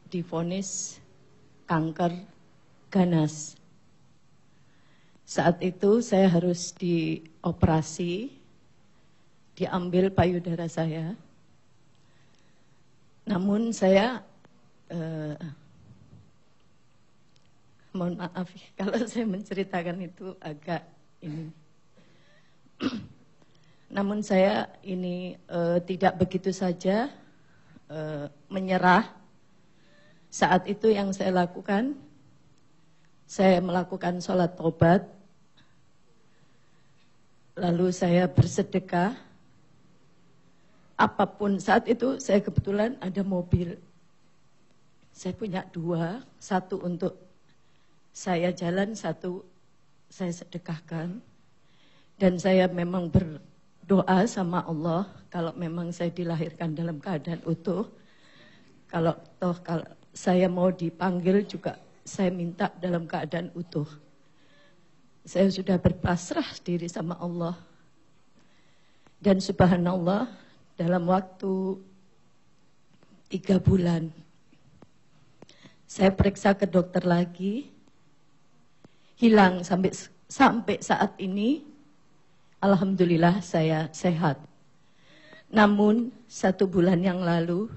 divonis kanker ganas. Saat itu saya harus dioperasi, diambil payudara saya. Namun saya mohon maaf kalau saya menceritakan itu agak ini. Namun saya ini tidak begitu saja menyerah. Saat itu yang saya lakukan, saya melakukan sholat taubat, lalu saya bersedekah. Apapun saat itu saya kebetulan ada mobil. Saya punya 2, satu untuk saya jalan, satu saya sedekahkan. Dan saya memang berdoa sama Allah, kalau memang saya dilahirkan dalam keadaan utuh, kalau saya mau dipanggil juga, saya minta dalam keadaan utuh. Saya sudah berpasrah diri sama Allah. Dan subhanallah, dalam waktu 3 bulan, saya periksa ke dokter lagi, hilang sampai saat ini, alhamdulillah saya sehat. Namun 1 bulan yang lalu,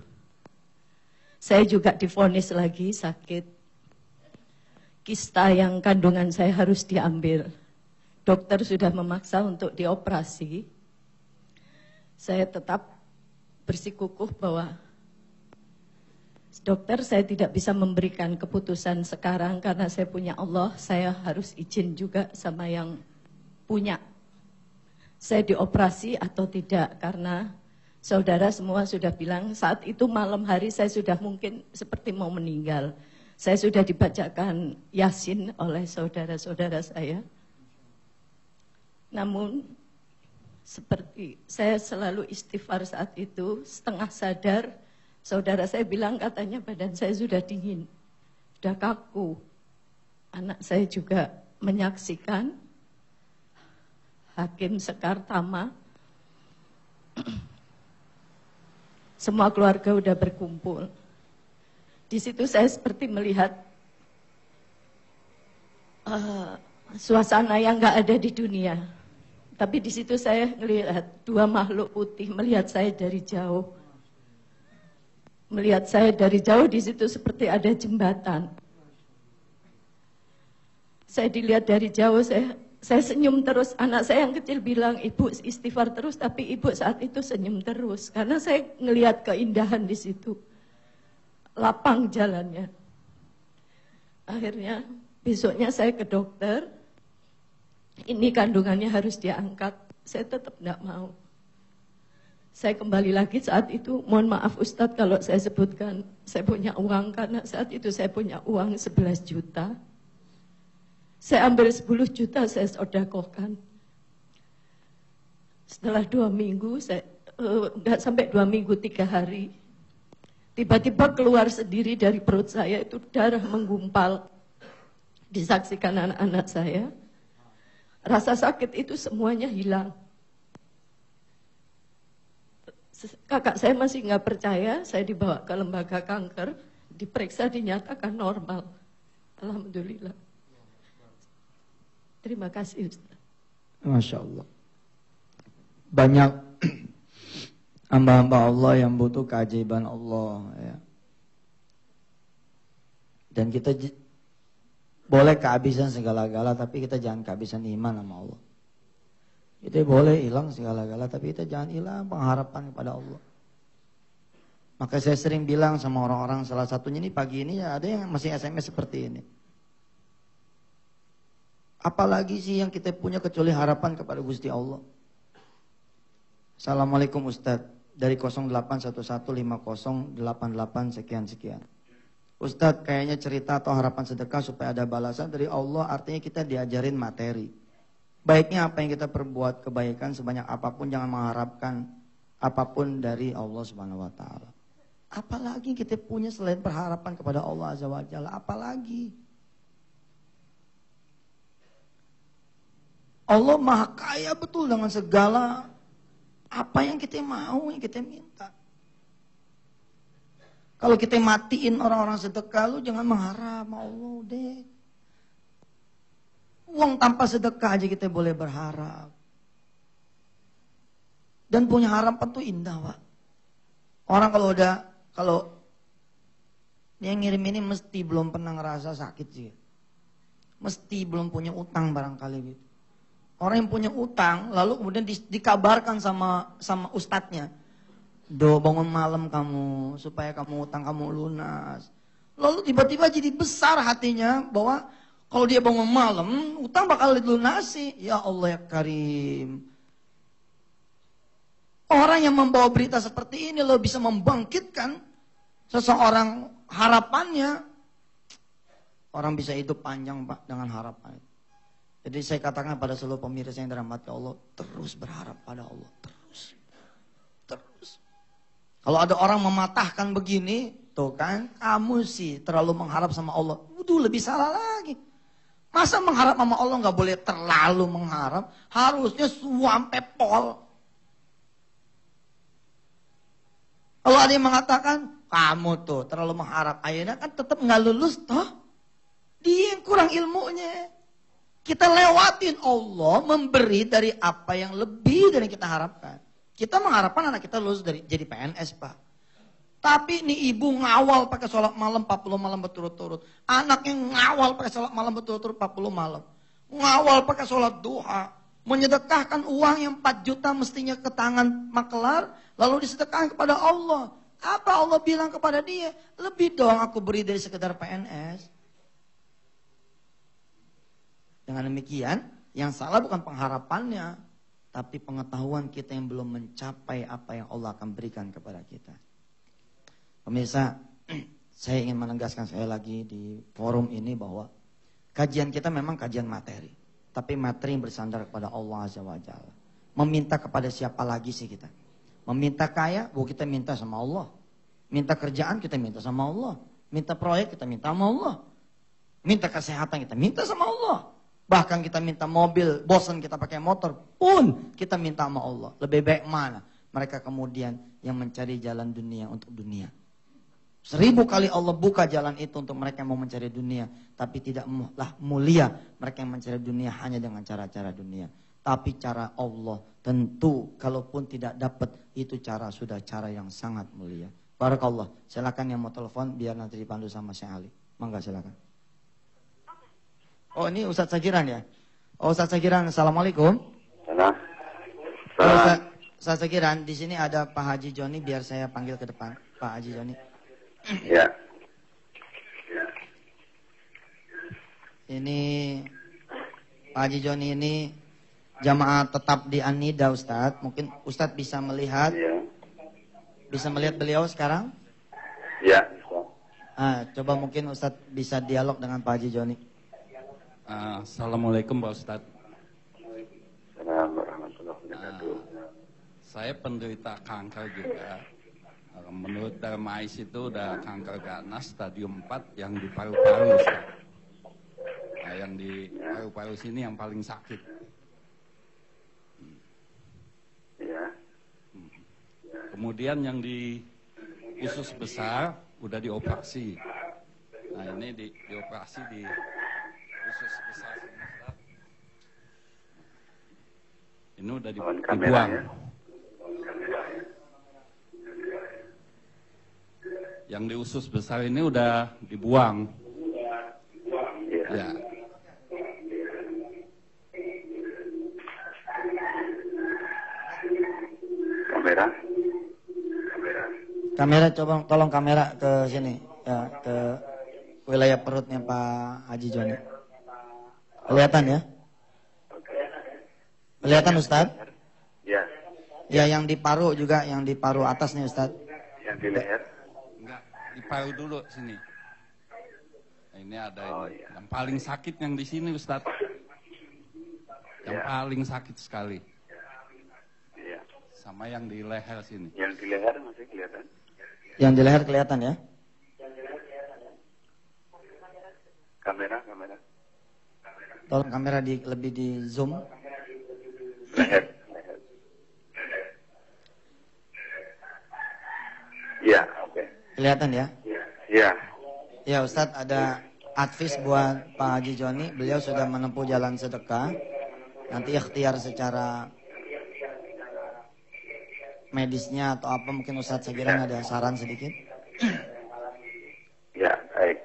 saya juga divonis lagi sakit. Kista yang kandungan saya harus diambil. Dokter sudah memaksa untuk dioperasi. Saya tetap bersikukuh bahwa dokter, saya tidak bisa memberikan keputusan sekarang karena saya punya Allah, saya harus izin juga sama yang punya. saya dioperasi atau tidak, karena saudara semua sudah bilang saat itu malam hari saya sudah mungkin seperti mau meninggal. Saya sudah dibacakan Yasin oleh saudara-saudara saya. Namun seperti saya selalu istighfar saat itu, setengah sadar, saudara saya bilang katanya badan saya sudah dingin, sudah kaku. Anak saya juga menyaksikan, Hakim Sekartama, semua keluarga udah berkumpul. Di situ saya seperti melihat suasana yang nggak ada di dunia. Tapi di situ saya melihat dua makhluk putih melihat saya dari jauh. Melihat saya dari jauh, di situ seperti ada jembatan. Saya dilihat dari jauh, saya senyum terus. Anak saya yang kecil bilang, ibu istighfar terus, tapi ibu saat itu senyum terus. Karena saya ngelihat keindahan di situ. Lapang jalannya. Akhirnya besoknya saya ke dokter. Ini kandungannya harus diangkat. Saya tetap tidak mau. Saya kembali lagi saat itu, mohon maaf Ustadz kalau saya sebutkan saya punya uang, karena saat itu saya punya uang 11 juta. Saya ambil 10 juta, saya sedekahkan. Setelah 2 minggu, enggak sampai 2 minggu, 3 hari, tiba-tiba keluar sendiri dari perut saya itu darah menggumpal. Disaksikan anak-anak saya. Rasa sakit itu semuanya hilang. Kakak saya masih nggak percaya, saya dibawa ke lembaga kanker, diperiksa dinyatakan normal. Alhamdulillah. Terima kasih Ustaz. Masya Allah. Banyak hamba-hamba Allah yang butuh keajaiban Allah. Ya. Dan kita boleh kehabisan segala-gala, tapi kita jangan kehabisan iman sama Allah. Kita boleh hilang segala-gala, tapi kita jangan hilang pengharapan kepada Allah. Maka saya sering bilang sama orang-orang, salah satunya ini pagi ini ya, ada yang masih SMS seperti ini. Apalagi sih yang kita punya kecuali harapan kepada Gusti Allah. Assalamualaikum Ustadz, dari 08115088 sekian-sekian. Ustadz, kayaknya cerita atau harapan sedekah supaya ada balasan dari Allah, artinya kita diajarin materi. Baiknya apa yang kita perbuat kebaikan sebanyak apapun, jangan mengharapkan apapun dari Allah Subhanahu wa taala. Apalagi kita punya selain berharapan kepada Allah Azza wa Jalla, apalagi? Allah Maha Kaya betul dengan segala apa yang kita mau, yang kita minta. Kalau kita matiin orang-orang sedekah, lu jangan mengharap sama Allah deh. Uang tanpa sedekah aja kita boleh berharap. Dan punya harapan tuh indah, Pak. Orang kalau yang ngirim ini mesti belum pernah ngerasa sakit sih. Mesti belum punya utang barangkali gitu. Orang yang punya utang, lalu kemudian dikabarkan sama ustadznya. Do, bangun malam kamu, supaya kamu utang kamu lunas. Lalu tiba-tiba jadi besar hatinya bahwa kalau dia bangun malam, utang bakal dilunasi. Ya Allah ya Karim. Orang yang membawa berita seperti ini loh bisa membangkitkan seseorang harapannya. Orang bisa hidup panjang Pak dengan harapan. Jadi saya katakan pada seluruh pemirsa yang dirahmati Allah, terus berharap pada Allah, terus. Kalau ada orang mematahkan begini, tuh kan, kamu sih terlalu mengharap sama Allah. Waduh, lebih salah lagi. Masa mengharap sama Allah nggak boleh terlalu mengharap, harusnya sampai pol. Kalau ada yang mengatakan, kamu tuh terlalu mengharap, akhirnya kan tetap nggak lulus toh. Dia yang kurang ilmunya. Kita lewatin Allah memberi dari apa yang lebih dari yang kita harapkan. Kita mengharapkan anak kita lulus jadi PNS, Pak. Tapi nih ibu ngawal pakai sholat malam 40 malam berturut-turut. Anaknya ngawal pakai sholat malam berturut-turut 40 malam. Ngawal pakai sholat duha. Menyedekahkan uang yang 4 juta mestinya ke tangan makelar. Lalu disedekahkan kepada Allah. Apa Allah bilang kepada dia? Lebih dong aku beri dari sekedar PNS. Dengan demikian, yang salah bukan pengharapannya. tapi pengetahuan kita yang belum mencapai apa yang Allah akan berikan kepada kita. Pemirsa, saya ingin menegaskan sekali lagi di forum ini bahwa kajian kita memang kajian materi, tapi materi yang bersandar kepada Allah Azza wa Jalla. Meminta kepada siapa lagi sih kita? Meminta kaya, kita minta sama Allah. Minta kerjaan, kita minta sama Allah. Minta proyek, kita minta sama Allah. Minta kesehatan, kita minta sama Allah. Bahkan kita minta mobil, bosan kita pakai motor pun kita minta sama Allah. Lebih baik mana? Mereka kemudian yang mencari jalan dunia untuk dunia. 1000 kali Allah buka jalan itu untuk mereka yang mau mencari dunia. Tapi tidaklah mulia mereka yang mencari dunia hanya dengan cara-cara dunia. Tapi cara Allah tentu kalaupun tidak dapat itu cara sudah cara yang sangat mulia. Barakallah. Silakan yang mau telepon biar nanti dipandu sama Syekh Ali. Mangga silakan. Oh ini Ustadz Sagiran ya? Oh Ustadz Sagiran, assalamualaikum. Salam. Ustadz Sagiran, di sini ada Pak Haji Joni, biar saya panggil ke depan. Pak Haji Joni. Ya. Ini Pak Haji Joni ini jamaah tetap di An-Nida Ustadz. Mungkin Ustadz bisa melihat. Ya. Bisa melihat beliau sekarang? Ya. Coba mungkin Ustadz bisa dialog dengan Pak Haji Joni. Assalamualaikum Pak Ustadz. Assalamualaikum warahmatullahi wabarakatuh. Saya penderita kanker juga. Menurut Darmais itu udah kanker ganas stadium 4 yang di paru-paru Ustadz. Nah, yang di paru-paru sini yang paling sakit. Ya. Kemudian yang di usus besar udah dioperasi. Nah ini dioperasi di usus besar sini Ustadz. Ini udah dibuang. Ya. Yang di usus besar ini udah dibuang. Ya. Ya. Kamera coba tolong kamera ke sini ya, ke wilayah perutnya Pak Haji Joni. Kelihatan ya? Kelihatan Ustadz? Ya. Ya, yang di paru juga, yang di paru atas nih Ustadz. Yang di leher. Enggak, di paru dulu sini. Nah, ini ada ini. Iya. Yang paling sakit yang di sini Ustadz. Yang paling sakit sekali. Iya. Sama yang di leher sini. Yang di leher masih kelihatan. Yang di leher kelihatan ya? Kamera. Tolong kamera lebih di zoom. Leher. Ya, oke. Kelihatan ya? Ya. Ya Ustadz, ada advice buat Pak Haji Joni. Beliau sudah menempuh jalan sedekah. Nanti ikhtiar secara medisnya atau apa, mungkin Ustadz Sagiran ada saran sedikit. Ya, baik.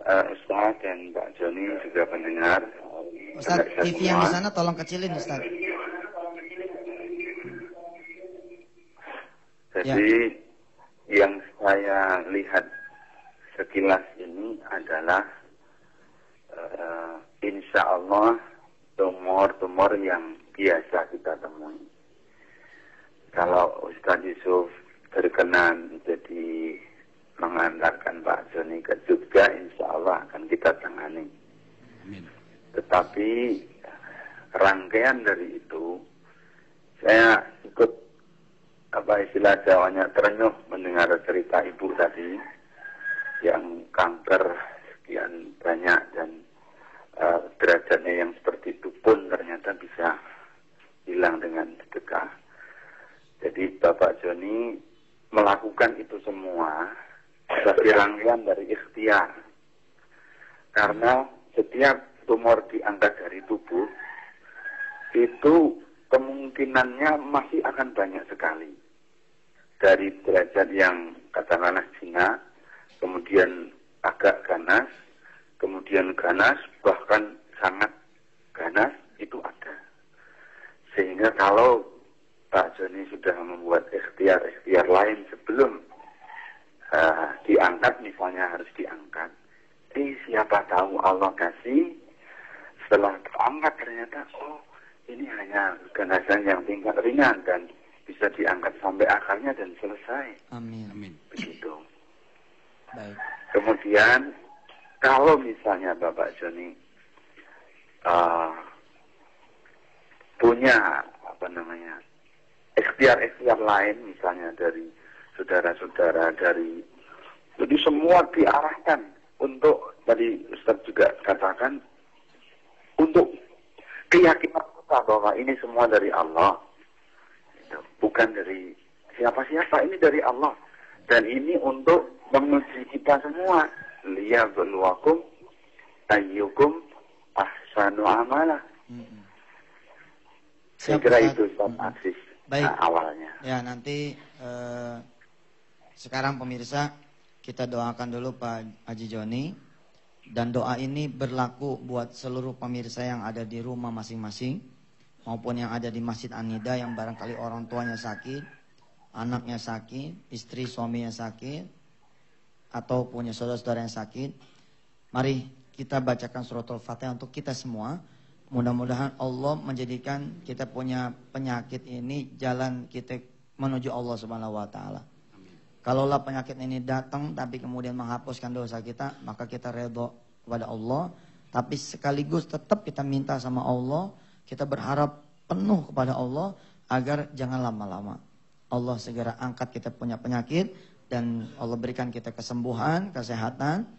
Ustadz dan Pak Joni juga pendengar. Ustadz, TV yang di sana tolong kecilin Ustadz. Jadi yang saya lihat sekilas ini adalah insya Allah tumor-tumor yang biasa kita temui. Kalau Ustadz Yusuf berkenan jadi mengantarkan Pak Joni ke Jogja, insya Allah akan kita tangani. Amin. Tetapi rangkaian dari itu, saya ikut istilah Jawanya terenyuh mendengar cerita ibu tadi yang kanker sekian banyak dan derajatnya yang seperti itu pun ternyata bisa hilang dengan sedekah. Jadi Bapak Joni melakukan itu semua sebagai rangkaian dari ikhtiar. Karena setiap tumor diangkat dari tubuh itu kemungkinannya masih akan banyak sekali. Dari derajat yang katakanlah jinak, kemudian agak ganas, kemudian ganas, bahkan sangat ganas, itu ada. Sehingga kalau Pak Joni sudah membuat ikhtiar-ikhtiar lain sebelum diangkat, misalnya harus diangkat, siapa tahu Allah kasih, setelah terangkat ternyata, ini hanya ganasan yang tingkat ringan dan bisa diangkat sampai akarnya dan selesai. Amin. Amin. Begitu. Baik. Kemudian kalau misalnya Bapak Joni punya ikhtiar lain, misalnya dari saudara-saudara, jadi semua diarahkan untuk, tadi Ustaz juga katakan, untuk keyakinan kita bahwa ini semua dari Allah, bukan dari siapa-siapa, ini dari Allah, dan ini untuk menguji kita semua, liyabluwakum ayyukum ahsanu amala. Saya kira itu Ustaz Aziz. Baik. Awalnya. Ya, nanti sekarang pemirsa kita doakan dulu Pak Haji Joni, dan doa ini berlaku buat seluruh pemirsa yang ada di rumah masing-masing maupun yang ada di Masjid An-Nida yang barangkali orang tuanya sakit, anaknya sakit, istri suaminya sakit, atau punya saudara-saudara yang sakit. Mari kita bacakan suratul Fatihah untuk kita semua. Mudah-mudahan Allah menjadikan kita punya penyakit ini jalan kita menuju Allah Subhanahu wa taala. Kalaulah penyakit ini datang tapi kemudian menghapuskan dosa kita, maka kita redha kepada Allah, tapi sekaligus tetap kita minta sama Allah, kita berharap penuh kepada Allah agar jangan lama-lama. Allah segera angkat kita punya penyakit dan Allah berikan kita kesembuhan, kesehatan.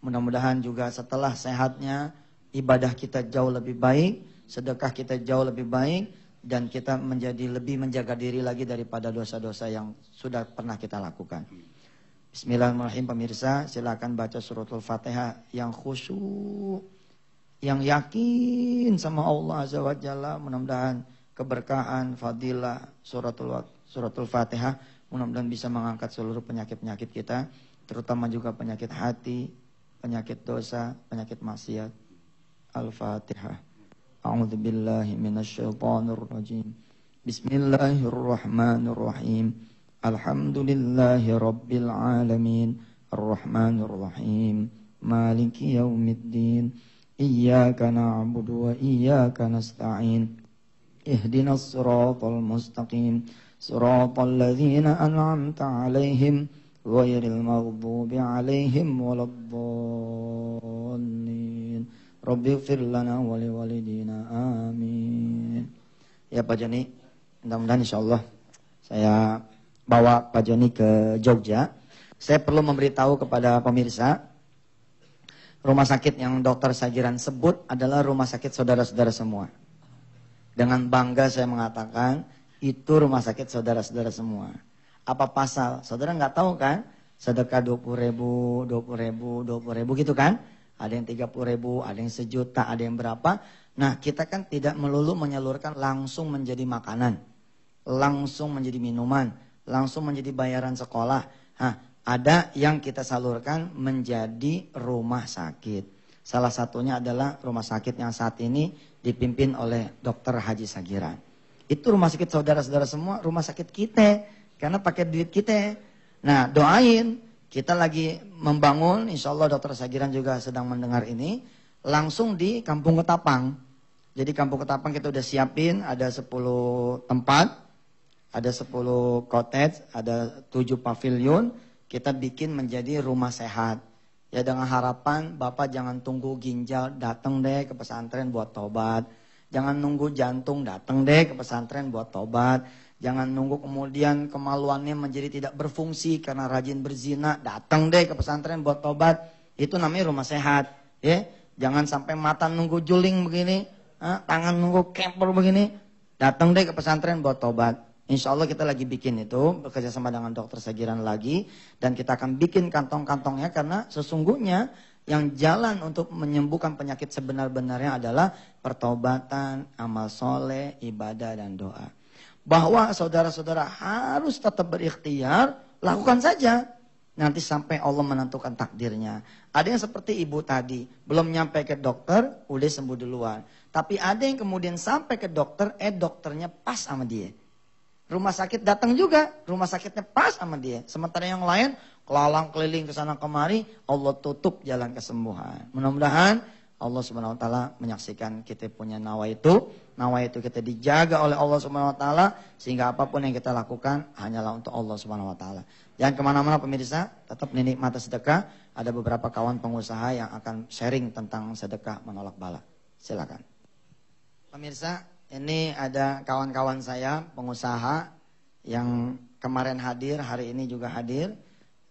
Mudah-mudahan juga setelah sehatnya ibadah kita jauh lebih baik, sedekah kita jauh lebih baik, dan kita menjadi lebih menjaga diri lagi daripada dosa-dosa yang sudah pernah kita lakukan. Bismillahirrahmanirrahim. Pemirsa, silakan baca suratul Fatihah yang khusyuk, yang yakin sama Allah Azza wa Jalla. Mudah-mudahan keberkahan, fadilah suratul Fatihah mudah-mudahan bisa mengangkat seluruh penyakit-penyakit kita, terutama juga penyakit hati, penyakit dosa, penyakit maksiat. Al-Fatihah. A'udzu billahi minasyaitonir rajim. Bismillahirrahmanirrahim. Alhamdulillahi rabbil alamin. Arrahmanir rahim. Maliki yaumiddin. Iyyaka na'budu wa iyyaka nasta'in. Ihdinas siratal mustaqim. Siratal ladzina an'amta 'alaihim ghairil maghdubi 'alaihim waladdallin. Rabbighfir lana wa liwalidina amin. Ya Pak Joni, mudah-mudahan insyaallah saya bawa Pak Joni ke Jogja. Saya perlu memberitahu kepada pemirsa, rumah sakit yang Dokter Sagiran sebut adalah rumah sakit saudara-saudara semua. Dengan bangga saya mengatakan itu rumah sakit saudara-saudara semua. Apa pasal? Saudara nggak tahu kan? Sedekah 20.000, 20.000 gitu kan? Ada yang 30.000, ada yang 1 juta, ada yang berapa. Nah, kita kan tidak melulu menyalurkan langsung menjadi makanan, langsung menjadi minuman, langsung menjadi bayaran sekolah. Nah, ada yang kita salurkan menjadi rumah sakit. Salah satunya adalah rumah sakit yang saat ini dipimpin oleh Dr. Haji Sagiran. Itu rumah sakit saudara-saudara semua, rumah sakit kita, karena pakai duit kita. Nah, doain. Kita lagi membangun, insya Allah Dr. Sagiran juga sedang mendengar ini, langsung di Kampung Ketapang. Jadi Kampung Ketapang kita udah siapin, ada 10 tempat, ada 10 cottage, ada 7 pavilion, kita bikin menjadi rumah sehat. Ya dengan harapan Bapak jangan tunggu ginjal, datang deh ke pesantren buat tobat. Jangan nunggu jantung, datang deh ke pesantren buat tobat. Jangan nunggu kemudian kemaluannya menjadi tidak berfungsi karena rajin berzina. Datang deh ke pesantren buat tobat. Itu namanya rumah sehat. Ya, jangan sampai mata nunggu juling begini, tangan nunggu kemper begini. Datang deh ke pesantren buat tobat. Insya Allah kita lagi bikin itu, bekerja sama dengan Dokter Sagiran lagi. Dan kita akan bikin kantong-kantongnya karena sesungguhnya yang jalan untuk menyembuhkan penyakit sebenar-benarnya adalah pertobatan, amal soleh, ibadah, dan doa. Bahwa saudara-saudara harus tetap berikhtiar, lakukan saja. Nanti sampai Allah menentukan takdirnya. Ada yang seperti ibu tadi, belum nyampe ke dokter, udah sembuh duluan. Tapi ada yang kemudian sampai ke dokter, dokternya pas sama dia. Rumah sakit datang juga, rumah sakitnya pas sama dia. Sementara yang lain, kelalang keliling ke sana kemari, Allah tutup jalan kesembuhan. Mudah-mudahan Allah Subhanahu wa taala menyaksikan kita punya nawaitu kita dijaga oleh Allah Subhanahu wa taala, sehingga apapun yang kita lakukan hanyalah untuk Allah Subhanahu wa taala. Jangan kemana-mana pemirsa, tetap nikmati sedekah. Ada beberapa kawan pengusaha yang akan sharing tentang sedekah menolak bala. Silakan. Pemirsa, ini ada kawan-kawan saya pengusaha yang kemarin hadir, hari ini juga hadir.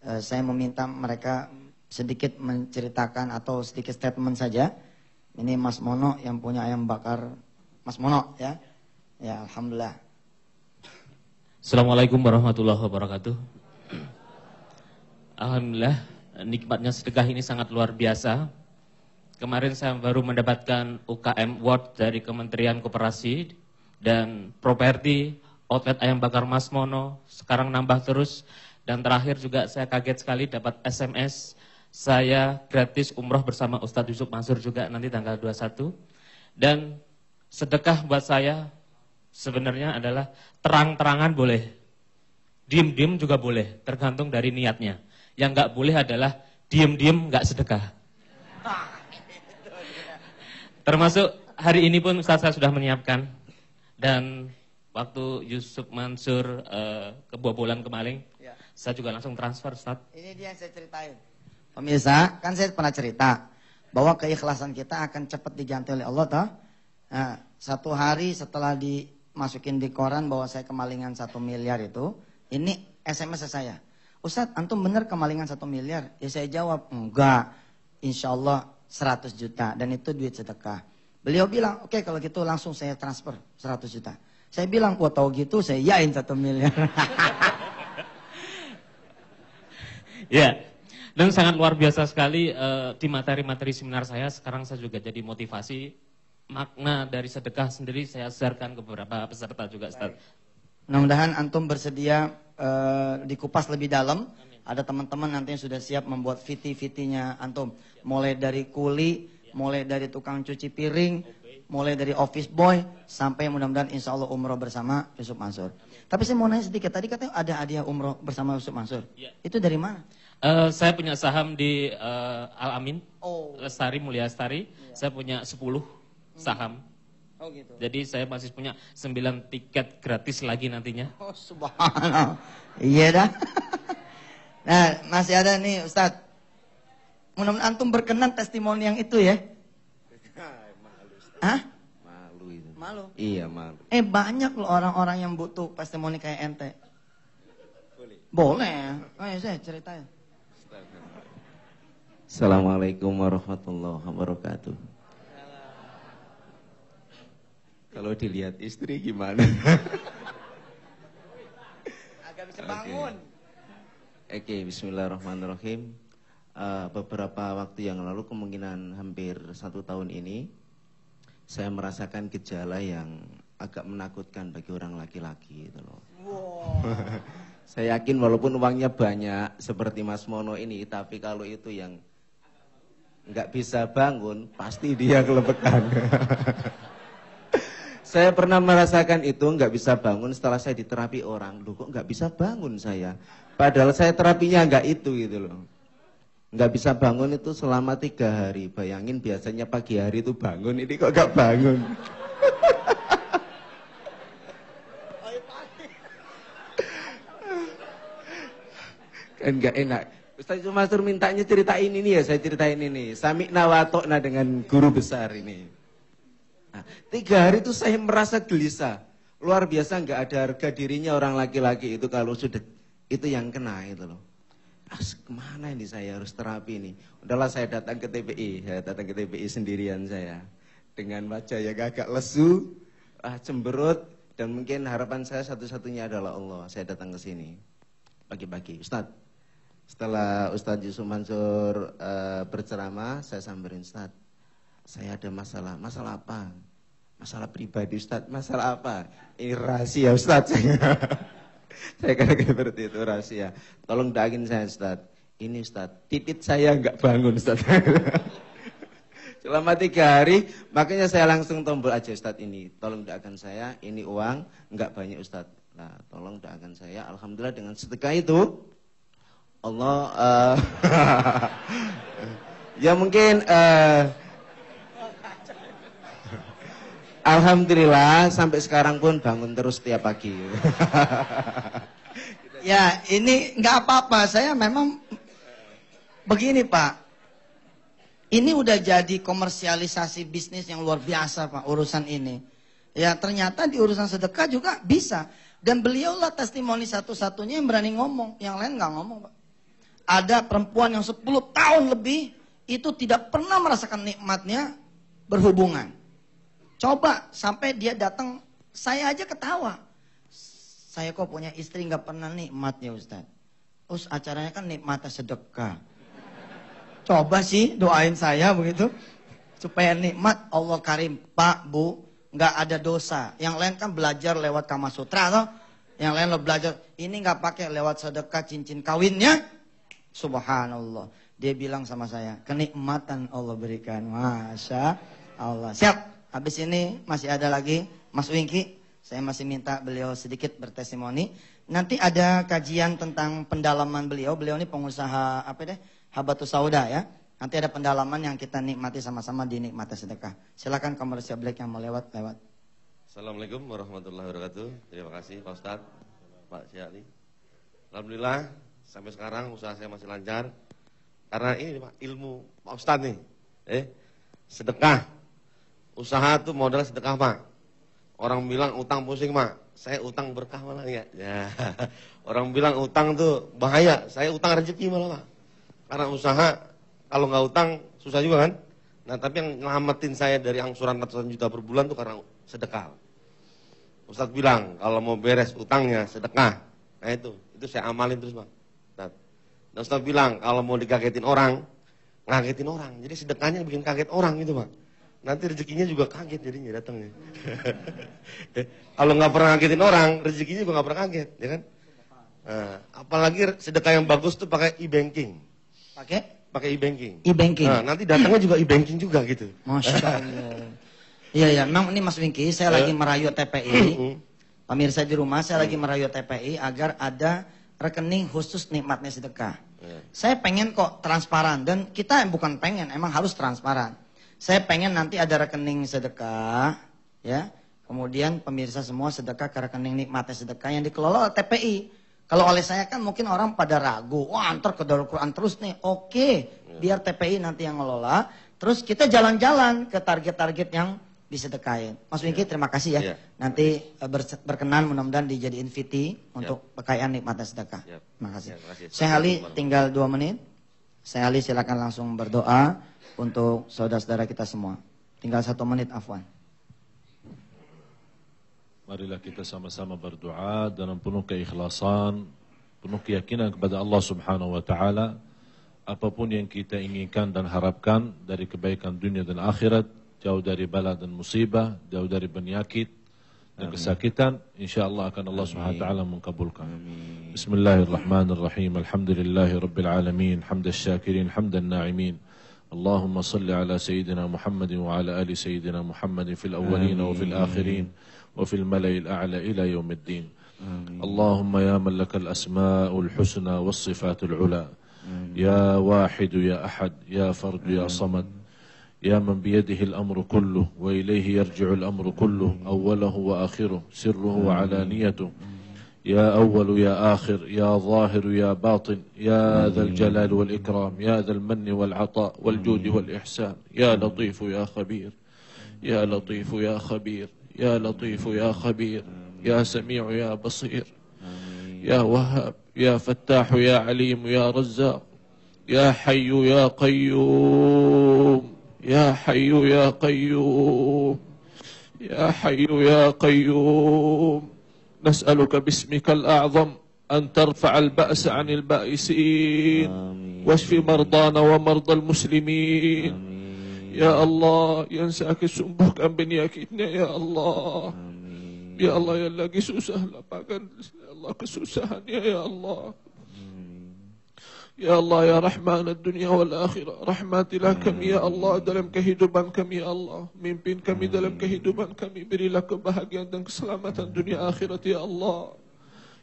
Saya meminta mereka sedikit menceritakan atau sedikit statement saja. Ini Mas Mono yang punya ayam bakar. Mas Mono ya. Ya, alhamdulillah. Assalamualaikum warahmatullahi wabarakatuh. Alhamdulillah, nikmatnya sedekah ini sangat luar biasa. Kemarin saya baru mendapatkan UKM Award dari Kementerian Koperasi dan Properti, outlet ayam bakar Mas Mono, sekarang nambah terus. Dan terakhir juga saya kaget sekali dapat SMS, saya gratis umroh bersama Ustadz Yusuf Mansur juga nanti tanggal 21. Dan sedekah buat saya sebenarnya adalah terang-terangan boleh, diem-diem juga boleh, tergantung dari niatnya. Yang nggak boleh adalah diem-diem nggak sedekah. Termasuk hari ini pun Ustadz saya sudah menyiapkan. Dan waktu Yusuf Mansur kebobolan kemaling, saya juga langsung transfer, Ustadz. Ini dia yang saya ceritain. Pemirsa, kan saya pernah cerita bahwa keikhlasan kita akan cepat diganti oleh Allah toh. Nah, satu hari setelah dimasukin di koran bahwa saya kemalingan 1 miliar itu, ini SMS saya. Ustadz, antum benar kemalingan 1 miliar? Ya saya jawab, enggak. Insya Allah 100 juta dan itu duit sedekah. Beliau bilang, oke, kalau gitu langsung saya transfer 100 juta. Saya bilang, wah tahu gitu saya yain 1 miliar. Ya. Dan sangat luar biasa sekali di materi-materi seminar saya. Sekarang saya juga jadi motivasi. Makna dari sedekah sendiri saya share-kan ke beberapa peserta juga, Ustaz. Mudah-mudahan antum bersedia dikupas lebih dalam. Amin. Ada teman-teman nanti yang sudah siap membuat VT-VT-nya antum. Mulai dari kuli, mulai dari tukang cuci piring, mulai dari office boy, sampai mudah-mudahan insya Allah umroh bersama Yusuf Mansur. Tapi saya mau nanya sedikit, tadi katanya ada hadiah umroh bersama Yusuf Mansur. Ya. Itu dari mana? Saya punya saham di Al-Amin, Lestari, Mulia Lestari. Ya. Saya punya 10 saham. Oh gitu. Jadi saya masih punya 9 tiket gratis lagi nantinya. Oh subhanallah. Iya dah. Nah masih ada nih Ustadz. Mudah-mudahan antum berkenan testimoni yang itu ya. Malu Ustadz. Hah? Malu itu. Malu? Iya malu. Banyak loh orang-orang yang butuh testimoni kayak ente. Boleh. Ayo saya ceritain. Assalamualaikum warahmatullahi wabarakatuh. Kalau dilihat istri gimana? Agak bisa bangun. Oke, bismillahirrahmanirrahim. Beberapa waktu yang lalu, kemungkinan hampir 1 tahun ini, saya merasakan gejala yang agak menakutkan bagi orang laki-laki itu loh. Wow. Saya yakin walaupun uangnya banyak seperti Mas Mono ini, tapi kalau itu yang nggak bisa bangun, pasti dia kelebekan. Saya pernah merasakan itu, nggak bisa bangun setelah saya diterapi orang. Loh kok nggak bisa bangun saya? Padahal saya terapinya nggak itu gitu loh. Nggak bisa bangun itu selama 3 hari. Bayangin biasanya pagi hari itu bangun, ini kok nggak bangun. Kan nggak enak. Ustaz Mansur mintanya ceritain ini ya, saya ceritain ini. Sami'na wa ta'na dengan guru besar ini. Nah, 3 hari itu saya merasa gelisah. Luar biasa, nggak ada harga dirinya orang laki-laki itu kalau sudah itu yang kena itu loh. Kemana ini saya harus terapi ini? Udahlah saya datang ke TPI. Saya datang ke TPI sendirian saya. Dengan wajah yang agak lesu, cemberut. Dan mungkin harapan saya satu-satunya adalah Allah. Saya datang ke sini pagi-pagi. Ustadz. Setelah Ustadz Yusuf Mansur berceramah, saya samperin, Ustadz, saya ada masalah. Masalah apa? Masalah pribadi, Ustadz. Masalah apa? Ini rahasia, Ustadz. Saya katakan seperti itu, rahasia. Tolong doain saya, Ustadz. Ini Ustadz, titit saya nggak bangun, Ustadz. Selama 3 hari, makanya saya langsung tombol aja, Ustadz ini. Tolong doakan saya, ini uang, nggak banyak, Ustadz. Nah, tolong doakan saya. Alhamdulillah dengan sedekah itu, Allah ya mungkin Alhamdulillah sampai sekarang pun bangun terus tiap pagi. Ya, ini nggak apa-apa. Saya memang begini, Pak. Ini udah jadi komersialisasi bisnis yang luar biasa, Pak, urusan ini. Ya, ternyata di urusan sedekah juga bisa. Dan beliaulah testimoni satu-satunya yang berani ngomong. Yang lain nggak ngomong, Pak. Ada perempuan yang 10 tahun lebih itu tidak pernah merasakan nikmatnya berhubungan. Coba sampai dia datang, saya aja ketawa. Saya kok punya istri nggak pernah nikmat ya Ustaz. Terus acaranya kan nikmatnya sedekah. Coba sih doain saya begitu. Supaya nikmat Allah karim. Pak, Bu, nggak ada dosa. Yang lain kan belajar lewat Kama Sutra toh. Yang lain lo belajar. Ini nggak pakai lewat sedekah cincin kawinnya. Subhanallah. Dia bilang sama saya, kenikmatan Allah berikan. Masya Allah. Siap. Habis ini masih ada lagi Mas Wingki. Saya masih minta beliau sedikit bertestimoni. Nanti ada kajian tentang pendalaman beliau. Beliau ini pengusaha Habatus Sauda ya. Nanti ada pendalaman yang kita nikmati sama-sama di nikmati sedekah. Silakan komersial break yang mau lewat. Assalamualaikum warahmatullahi wabarakatuh. Terima kasih Pak Ustadz, Pak Syahli. Alhamdulillah sampai sekarang usaha saya masih lancar. Karena ini Pak, ilmu Pak Ustadz nih. Sedekah. Usaha tuh modal sedekah Pak. Orang bilang utang pusing Mak, saya utang berkah malah ya. Orang bilang utang tuh bahaya, saya utang rezeki malah Mak. Karena usaha kalau nggak utang susah juga kan. Nah tapi yang nyelamatin saya dari angsuran ratusan juta per bulan tuh karena sedekah. Ustadz bilang kalau mau beres utangnya sedekah. Nah itu saya amalin terus Mak. Dan Ustadz bilang kalau mau dikagetin orang, ngagetin orang. Jadi sedekahnya bikin kaget orang gitu Mak. Nanti rezekinya juga kaget jadinya datangnya. Kalau nggak pernah ngagetin orang, rezekinya juga nggak pernah kaget, ya kan? Nah, apalagi sedekah yang bagus tuh pakai e-banking. Pakai e-banking. E-banking. Nah, nanti datangnya juga e-banking juga gitu. Masya Allah. Iya, memang ini Mas Wingki, saya lagi merayu TPI. Pemirsa di rumah, saya lagi merayu TPI agar ada rekening khusus nikmatnya sedekah. Saya pengen kok transparan, dan kita bukan pengen, emang harus transparan. Saya pengen nanti ada rekening sedekah, ya. Kemudian pemirsa semua sedekah ke rekening nikmatnya sedekah yang dikelola oleh TPI. Kalau oleh saya kan mungkin orang pada ragu, wah ntar ke Darul Quran terus nih. Oke, biar TPI nanti yang ngelola. Terus kita jalan-jalan ke target-target yang disedekahin. Mas Wingki terima kasih ya. Nanti berkenan mudah-mudahan dijadiin VT untuk kekayaan nikmatnya sedekah. Terima kasih. Saya Ali tinggal 2 menit. Saya Ali silakan langsung berdoa untuk saudara-saudara kita semua. Tinggal 1 menit, afwan. Marilah kita sama-sama berdoa dalam penuh keikhlasan, penuh keyakinan kepada Allah Subhanahu wa taala. Apapun yang kita inginkan dan harapkan dari kebaikan dunia dan akhirat, jauh dari bala dan musibah, jauh dari penyakit dan kesakitan, insyaallah akan Allah Subhanahu wa taala mengabulkan. Bismillahirrahmanirrahim. Alhamdulillahirabbil alamin, hamdasy syakirin, hamdan na'imin. اللهم صل على سيدنا محمد وعلى آل سيدنا محمد في الأولين وفي الآخرين وفي الملأ الأعلى إلى يوم الدين. اللهم يا من لك الأسماء الحسنى والصفات العلى، يا واحد يا أحد يا فرد يا صمد، يا من بيده الأمر كله وإليه يرجع الأمر كله، أوله وآخره، سره وعلانيته، يا أول يا آخر يا ظاهر يا باطن، يا ذا الجلال والإكرام، يا ذا المن والعطاء والجود والإحسان، يا لطيف يا خبير، يا لطيف يا خبير، يا لطيف يا خبير، يا سميع يا بصير، يا وهاب يا فتاح يا عليم يا رزاق، يا حي يا قيوم، يا حي يا قيوم، يا حي يا قيوم. نسألك باسمك الأعظم أن ترفع البأس عن البائسين، واشف مرضانا ومرضى المسلمين. يا الله, yang sakit sembuhkan penyakitnya ya Allah. Ya Allah, yang lagi susah lapangkan ya Allah kesusahannya ya Allah. Ya Allah ya Rahman dunia wal akhirah, rahmatilah kami ya Allah dalam kehidupan kami ya Allah. Mimpin kami dalam kehidupan kami, berilah kebahagiaan dan keselamatan dunia akhirat ya Allah.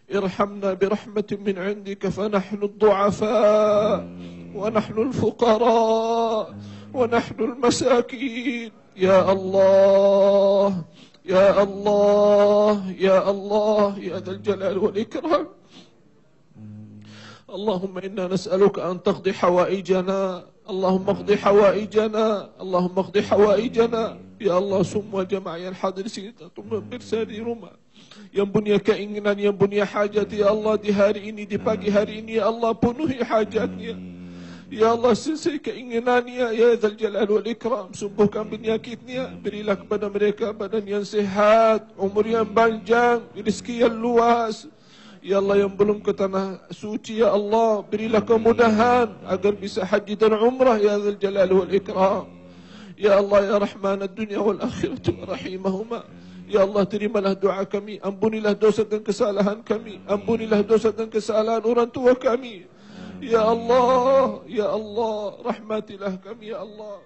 Irhamna birahmatin min indika fanahnu ad-du'afa wa nahnu al-fuqara ونحن المساكين. يا الله يا الله يا الله يا ذا الجلال والإكرام. اللهم إنا نسألك أن تقضي حوائجنا. اللهم اقضي حوائجنا. اللهم اقضي حوائجنا. Ya Allah, semua jemaah yang hadir sini atau pemirsa di rumah yang punya keinginan, yang punya hajat, ya Allah, di hari ini, di pagi hari ini, ya Allah, penuhi hajatnya. Ya Allah, selesai keinginannya, ya Dzal Jalal wal Ikram, sembuhkan penyakitnya, berilah kepada mereka badan yang sehat, umur yang panjang, rezeki yang luas. Ya Allah, yang belum ke tanah suci, ya Allah, berilah kemudahan agar bisa haji dan umrah, ya Dzal Jalal wal Ikram. Ya Allah, ya Rahman ad-dunya wal akhirati wa rahimahuma. Ya Allah, terimalah doa kami, ampunilah dosa dan kesalahan kami, ampunilah dosa dan kesalahan orang tua kami. Ya Allah, rahmatilah kami, ya Allah.